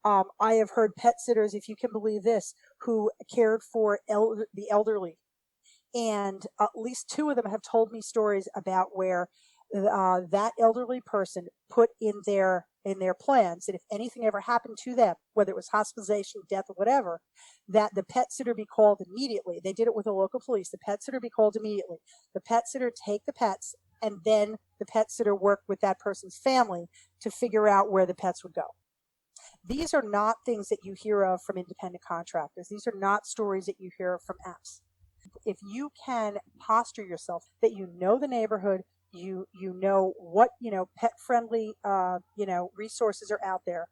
I have heard pet sitters, if you can believe this, who cared for the elderly. And at least 2 of them have told me stories about where that elderly person put in their plans that if anything ever happened to them, whether it was hospitalization, death, or whatever, that the pet sitter be called immediately. They did it with the local police. The pet sitter be called immediately. The pet sitter take the pets, and then the pet sitter work with that person's family to figure out where the pets would go. These are not things that you hear of from independent contractors. These are not stories that you hear from apps. If you can posture yourself that you know the neighborhood, you know what, pet friendly, resources are out there,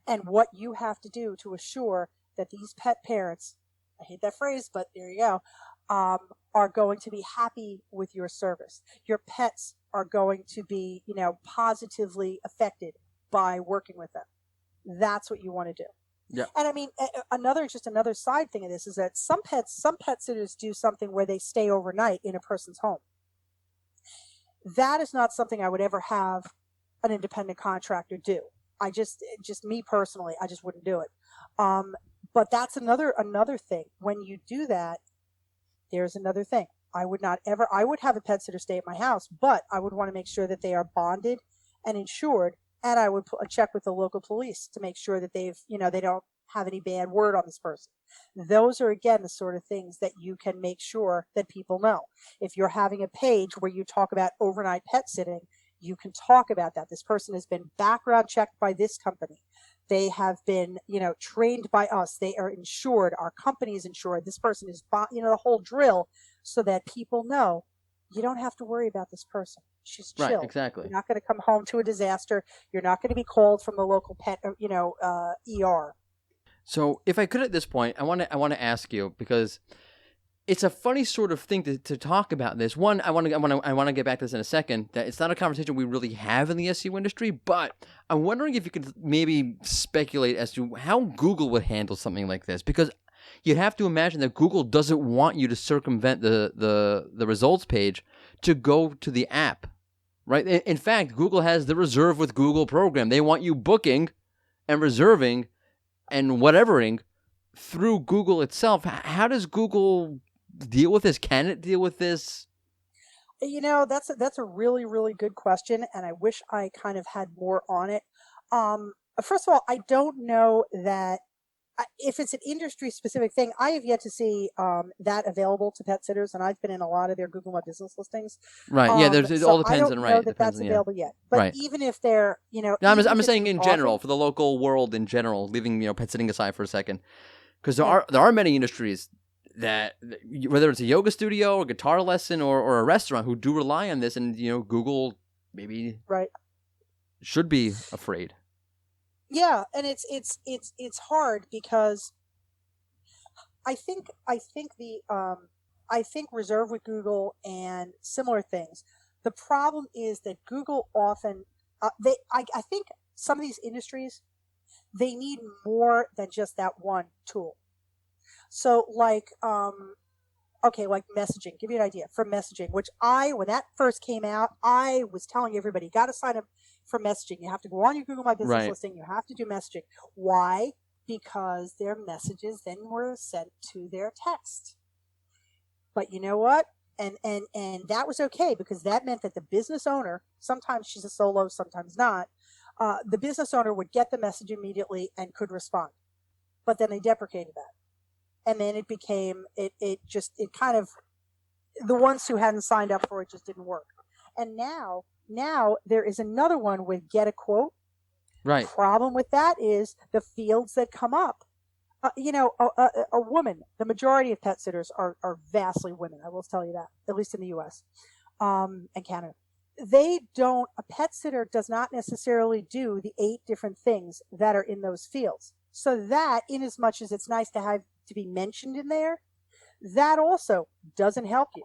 and what you have to do to assure that these pet parents, I hate that phrase, but there you go, are going to be happy with your service. Your pets are going to be, positively affected by working with them. That's what you want to do. Yeah. And I mean, another side thing of this is that some pet sitters do something where they stay overnight in a person's home. That is not something I would ever have an independent contractor do. Just me personally, I just wouldn't do it. But that's another thing. When you do that, there's another thing. I would have a pet sitter stay at my house, but I would want to make sure that they are bonded and insured. And I would check with the local police to make sure that they don't have any bad word on this person. Those are, again, the sort of things that you can make sure that people know. If you're having a page where you talk about overnight pet sitting, you can talk about that. This person has been background checked by this company. They have been, trained by us. They are insured. Our company is insured. This person is, the whole drill, so that people know you don't have to worry about this person. She's chill. Right, exactly. You're not going to come home to a disaster. You're not going to be called from the local pet, ER. So, if I could at this point, I want to ask you, because it's a funny sort of thing to talk about this. One, I want to get back to this in a second. That it's not a conversation we really have in the SEO industry, but I'm wondering if you could maybe speculate as to how Google would handle something like this, because you'd have to imagine that Google doesn't want you to circumvent the results page to go to the app, right? In fact, Google has the Reserve with Google program. They want you booking and reserving and whatevering through Google itself. How does Google deal with this? Can it deal with this? That's a really, really good question, and I wish I kind of had more on it. First of all, I don't know that if it's an industry-specific thing. I have yet to see that available to pet sitters, and I've been in a lot of their Google My Business listings. Right. Yeah. It all depends on I don't know that that's available yet. But right. even if they're, No, I'm saying in general, for the local world in general, leaving pet sitting aside for a second, because there are many industries that, whether it's a yoga studio, a guitar lesson, or a restaurant, who do rely on this, and Google maybe should be afraid. Yeah, and it's hard because I think Reserve with Google and similar things. The problem is that Google often I think some of these industries, they need more than just that one tool. So like messaging. Give you an idea for messaging, which when that first came out, I was telling everybody, got to sign up for messaging. You have to go on your Google My Business listing. You have to do messaging. Why? Because their messages then were sent to their text. But you know what? And that was okay, because that meant that the business owner, sometimes she's a solo, sometimes not, the business owner would get the message immediately and could respond. But then they deprecated that. And then it became, it kind of, the ones who hadn't signed up for it just didn't work. And now there is another one with Get a Quote. Right. Problem with that is the fields that come up. A woman, the majority of pet sitters are vastly women. I will tell you that, at least in the U.S. And Canada. a pet sitter does not necessarily do the 8 different things that are in those fields. So that, in as much as it's nice to have to be mentioned in there, that also doesn't help you.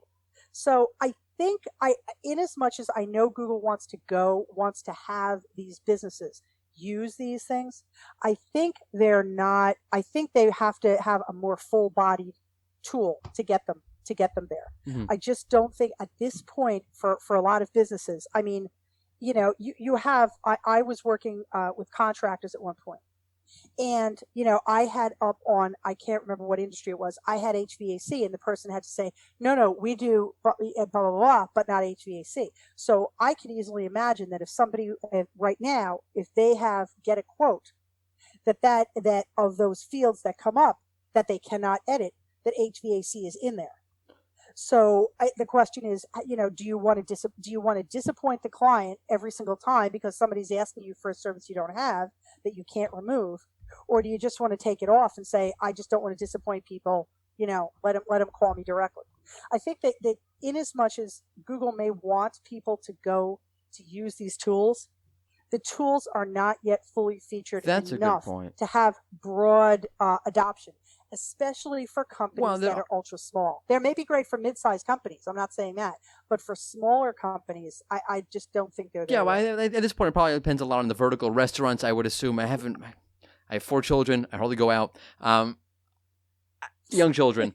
So I think in as much as I know Google wants to have these businesses use these things, I think I think they have to have a more full bodied tool to get them there. Mm-hmm. I just don't think at this point for a lot of businesses, I mean, you have, I was working with contractors at one point. And, I had up on, I can't remember what industry it was. I had HVAC, and the person had to say, no, we do blah, blah, blah, but not HVAC. So I could easily imagine that if somebody right now, if they get a quote that of those fields that come up that they cannot edit, that HVAC is in there. So the question is, do you want to disappoint the client every single time because somebody's asking you for a service you don't have that you can't remove, or do you just want to take it off and say, I just don't want to disappoint people, let them call me directly? I think that in as much as Google may want people to go to use these tools, the tools are not yet fully featured enough to have broad adoption, especially for companies that are ultra small. They may be great for mid-sized companies. I'm not saying that. But for smaller companies, I just don't think they're there. Yeah, well, at this point, it probably depends a lot on the vertical. Restaurants, I would assume. I have 4 children. I hardly go out. Young children.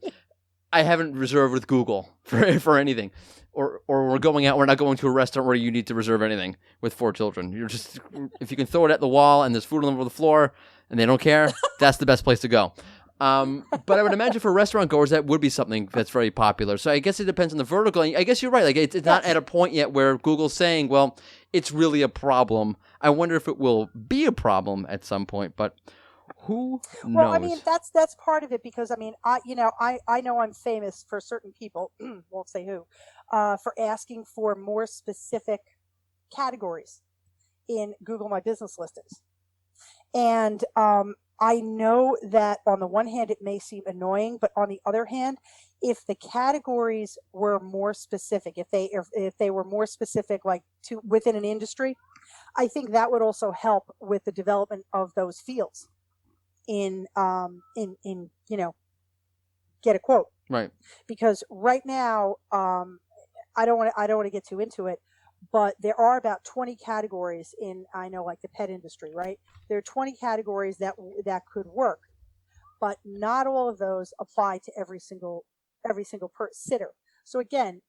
I haven't reserved with Google for anything. Or we're going out, we're not going to a restaurant where you need to reserve anything with 4 children. You're just, if you can throw it at the wall and there's food all over the floor and they don't care, that's the best place to go. But I would imagine for restaurant goers, that would be something that's very popular. So I guess it depends on the vertical. And I guess you're right. Like it's not at a point yet where Google's saying, well, it's really a problem. I wonder if it will be a problem at some point, but who knows? Well, I mean, that's part of it because, I mean, I know I'm famous for certain people, won't say who, for asking for more specific categories in Google My Business listings. And I know that on the one hand, it may seem annoying, but on the other hand, if the categories were more specific, if they were more specific, like to within an industry, I think that would also help with the development of those fields in get a quote. Right. Because right now, I don't want to get too into it, but there are about 20 categories in, I know, like the pet industry, right? There are 20 categories that could work, but not all of those apply to every single sitter. So again,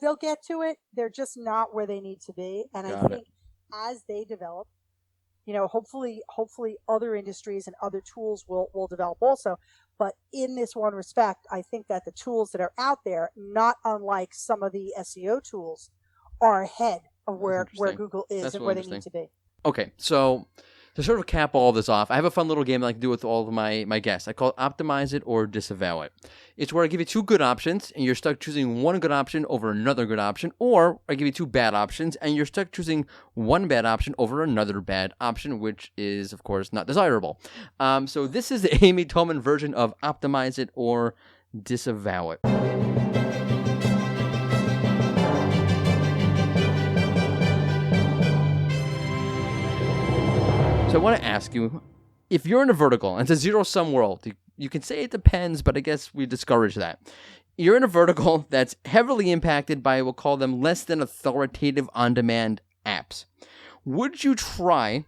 they'll get to it. They're just not where they need to be. And I think as they develop, hopefully other industries and other tools will develop also. But in this one respect, I think that the tools that are out there, not unlike some of the SEO tools, are ahead of where Google is and where they need to be. Okay, so to sort of cap all this off, I have a fun little game I can do with all of my guests. I call it Optimize It or Disavow It. It's where I give you 2 good options, and you're stuck choosing one good option over another good option, or I give you 2 bad options, and you're stuck choosing one bad option over another bad option, which is, of course, not desirable. So this is the Amy Toman version of Optimize It or Disavow It. So I want to ask you, if you're in a vertical, and it's a zero-sum world, you can say it depends, but I guess we discourage that. You're in a vertical that's heavily impacted by, we'll call them less than authoritative on-demand apps. Would you try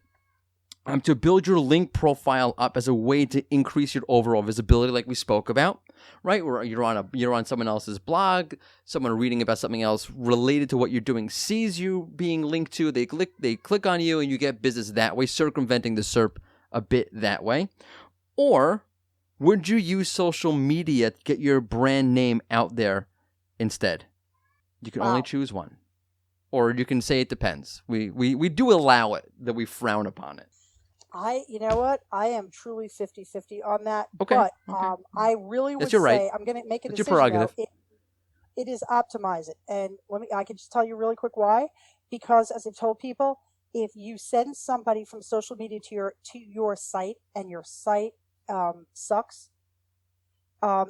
to build your link profile up as a way to increase your overall visibility, like we spoke about, right? Where you're on someone else's blog, someone reading about something else related to what you're doing sees you being linked to, they click on you, and you get business that way, circumventing the SERP a bit that way. Or would you use social media to get your brand name out there instead? You can only choose one. Or you can say it depends. We do allow it, that we frown upon it. You know what? I am truly 50-50 on that. Okay. But I really would say, right. I'm going to make a That's decision. Your prerogative. It is Optimize It. And I can just tell you really quick why. Because as I've told people, if you send somebody from social media to your site and your site sucks,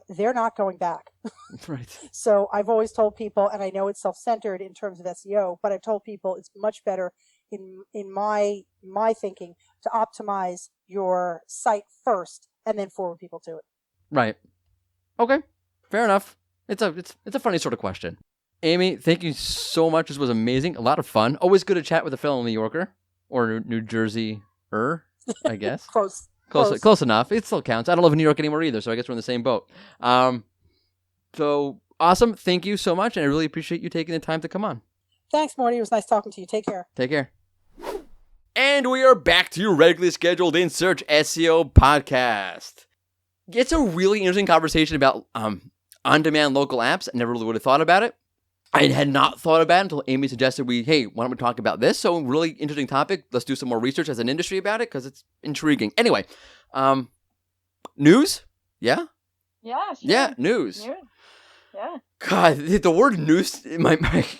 they're not going back. Right. So I've always told people, and I know it's self-centered in terms of SEO, but I've told people it's much better in my thinking to optimize your site first and then forward people to it. Right. Okay. Fair enough. It's a funny sort of question. Amy, thank you so much. This was amazing. A lot of fun. Always good to chat with a fellow New Yorker or New Jersey-er, I guess. Close enough. It still counts. I don't live in New York anymore either, so I guess we're in the same boat. So awesome. Thank you so much, and I really appreciate you taking the time to come on. Thanks, Morty. It was nice talking to you. Take care. Take care. And we are back to your regularly scheduled In Search SEO podcast. It's a really interesting conversation about on-demand local apps. I never really would have thought about it. I had not thought about it until Amy suggested hey, why don't we talk about this? So really interesting topic. Let's do some more research as an industry about it because it's intriguing. Anyway, news? Yeah? Yeah, sure. Yeah, news. Yeah. God, the word news,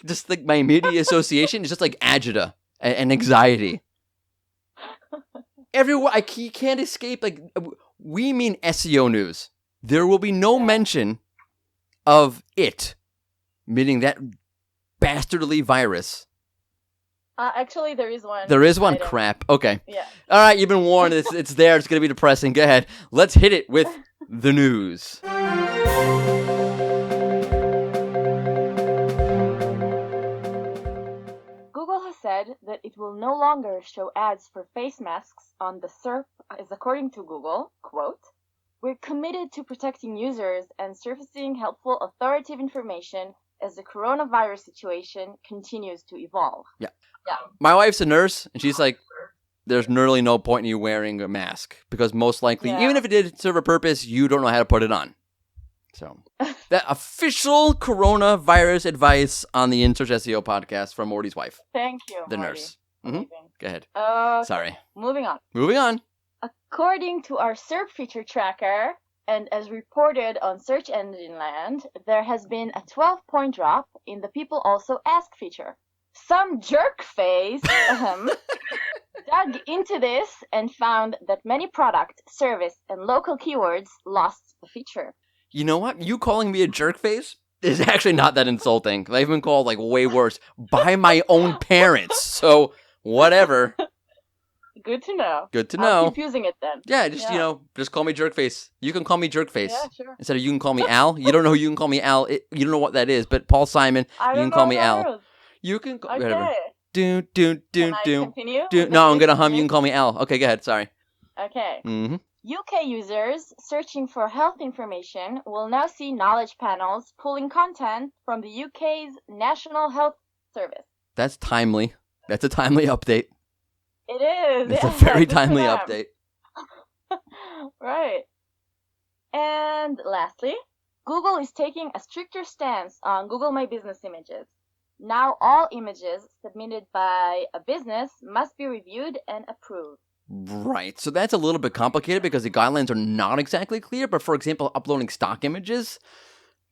just like my immediate association is just like agita and anxiety. Everywhere, you can't escape. Like, we mean SEO news. There will be no mention of it, meaning that bastardly virus. Actually, there is one. There is one? item. Crap. Okay. Yeah. All right, you've been warned. It's there. It's going to be depressing. Go ahead. Let's hit it with the news. Google has said that it will no longer show ads for face masks on the SERP, as according to Google, quote, "We're committed to protecting users and surfacing helpful authoritative information as the coronavirus situation continues to evolve." Yeah. Yeah. My wife's a nurse, and she's like, there's really no point in you wearing a mask because most likely, even if it did serve a purpose, you don't know how to put it on. So, that official coronavirus advice on the In Search SEO podcast from Morty's wife, Thank you, the Morty. nurse. Amazing. Go ahead. Sorry. Moving on. Moving on. According to our SERP feature tracker, and as reported on Search Engine Land, there has been a 12-point drop in the People Also Ask feature. Some jerk face dug into this and found that many product, service, and local keywords lost the feature. You know what? You calling me a jerk face is actually not that insulting. I've been called like way worse by my own parents. So whatever. Good to know. Good to I'll know. keep using it then. Yeah, just call me jerk face. You can call me jerk face. Yeah, sure. Instead of you can call me Al. You don't know who you can call me Al. You don't know what that is, but Paul Simon, you can call me Al. You can call whatever. Okay. Can I continue? No, I'm gonna hum. You can call me Al. Okay, go ahead. Sorry. Okay. Mm-hmm. UK users searching for health information will now see knowledge panels pulling content from the UK's National Health Service. That's timely. That's a timely update. It is. It's yeah, a very good for timely them. update. Right. And lastly, Google is taking a stricter stance on Google My Business images. Now all images submitted by a business must be reviewed and approved. Right. So that's a little bit complicated because the guidelines are not exactly clear. But for example, uploading stock images,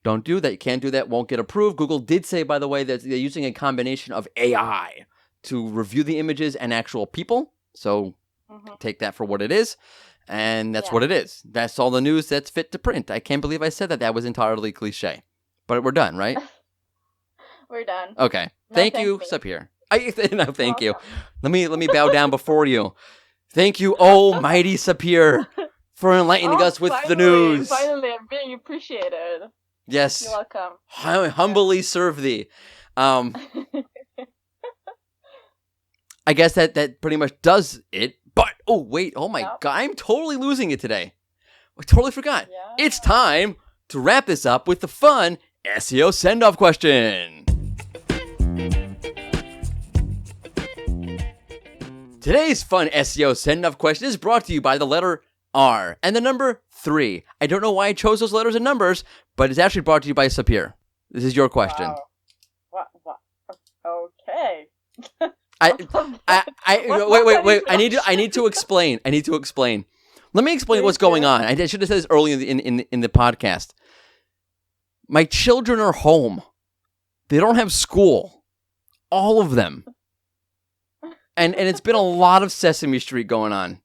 don't do that. You can't do that. Won't get approved. Google did say, by the way, that they're using a combination of AI to review the images and actual people. So take that for what it is. And that's what it is. That's all the news that's fit to print. I can't believe I said that. That was entirely cliche. But we're done, right? We're done. Okay. No, thank thank you, me. Sapir. No, thank you. Let me bow down before you. Thank you, almighty Sapir, for enlightening us with the news. Finally, I'm being appreciated. Yes. You're welcome. Humbly serve thee. I guess that pretty much does it. But, oh, wait. Oh, my God. I'm totally losing it today. I totally forgot. Yeah. It's time to wrap this up with the fun SEO send-off question. Today's fun SEO send-off question is brought to you by the letter R and the number 3. I don't know why I chose those letters and numbers, but it's actually brought to you by Sapir. This is your question. Wow. What? Okay. Wait. I need to explain. Let me explain what's going on. I should have said this earlier in the podcast. My children are home. They don't have school. All of them. And it's been a lot of Sesame Street going on.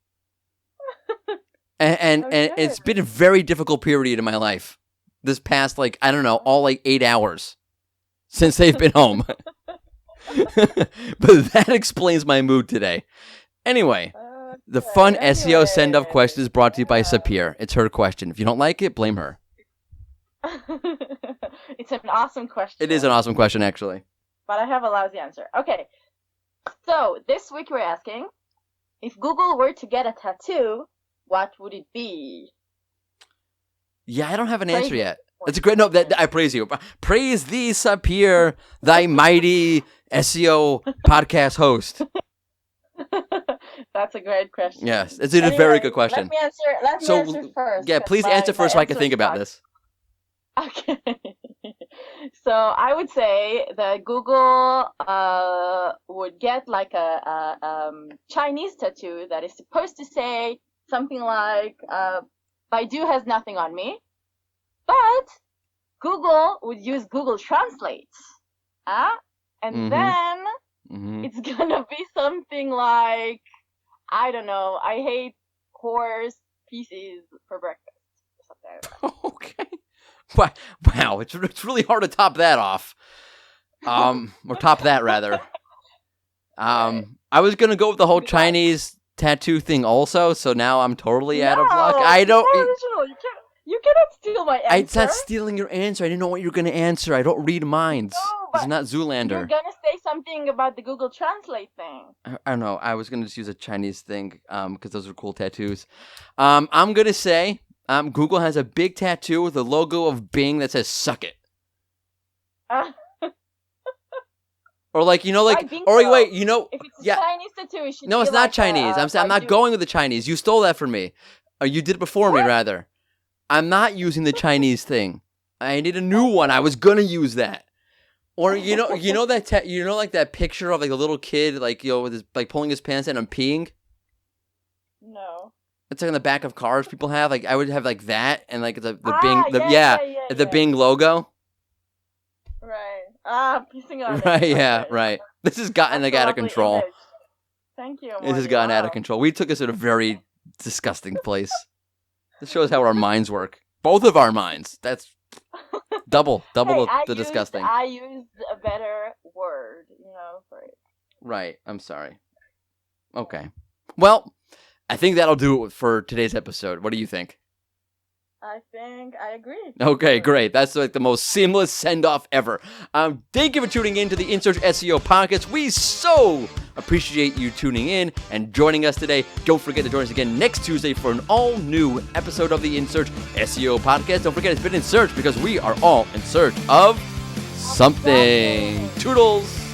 and it's been a very difficult period in my life. This past, like, I don't know, all like 8 hours since they've been home. But that explains my mood today. Anyway, the fun SEO send-off question is brought to you by Sapir. It's her question. If you don't like it, blame her. It's an awesome question. It is an awesome question, actually. But I have a lousy answer. Okay. So, this week we're asking, if Google were to get a tattoo, what would it be? Yeah, I don't have an answer yet. That's a great note. I praise you. Praise thee, Sapir, thy mighty SEO podcast host. That's a great question. Yes, it's a very good question. Let me answer first. Yeah, please answer first so I can think about this. Okay. So I would say that Google would get like a Chinese tattoo that is supposed to say something like, Baidu has nothing on me, but Google would use Google Translate. And then it's gonna be something like, I don't know, I hate horse pieces for breakfast. Or something like that. Okay. Wow, it's really hard to top that off. Or top that, rather. I was going to go with the whole Chinese tattoo thing also, so now I'm totally out of luck. I don't... You cannot steal my answer. It's not stealing your answer. I didn't know what you were going to answer. I don't read minds. No, it's not Zoolander. You're going to say something about the Google Translate thing. I don't know. I was going to just use a Chinese thing because those are cool tattoos. I'm going to say Google has a big tattoo with a logo of Bing that says "Suck it." Or like, you know, like, or wait, you know, if it's a Chinese tattoo, it should no, it's be not like Chinese. I'm not going with the Chinese. You stole that from me. Or you did it before me, rather. I'm not using the Chinese thing. I need a new one. I was gonna use that. Or you know that like that picture of like a little kid, like, you know, with his, like, pulling his pants down and peeing. No. It's like on the back of cars people have. Like, I would have like that and like the Bing the Bing logo. Right. Pissing on it. Right. Yeah. Right. This has gotten like out of control. Image. Thank you. This has gotten out of control. We took us to a very disgusting place. This shows how our minds work. Both of our minds. That's double the disgusting. I used a better word, for it. Right. I'm sorry. Okay. Well, I think that'll do it for today's episode. What do you think? I think I agree. Okay, great. That's like the most seamless send-off ever. Thank you for tuning in to the InSearch SEO podcast. We so appreciate you tuning in and joining us today. Don't forget to join us again next Tuesday for an all-new episode of the InSearch SEO podcast. Don't forget, it's been in search because we are all in search of something. Toodles!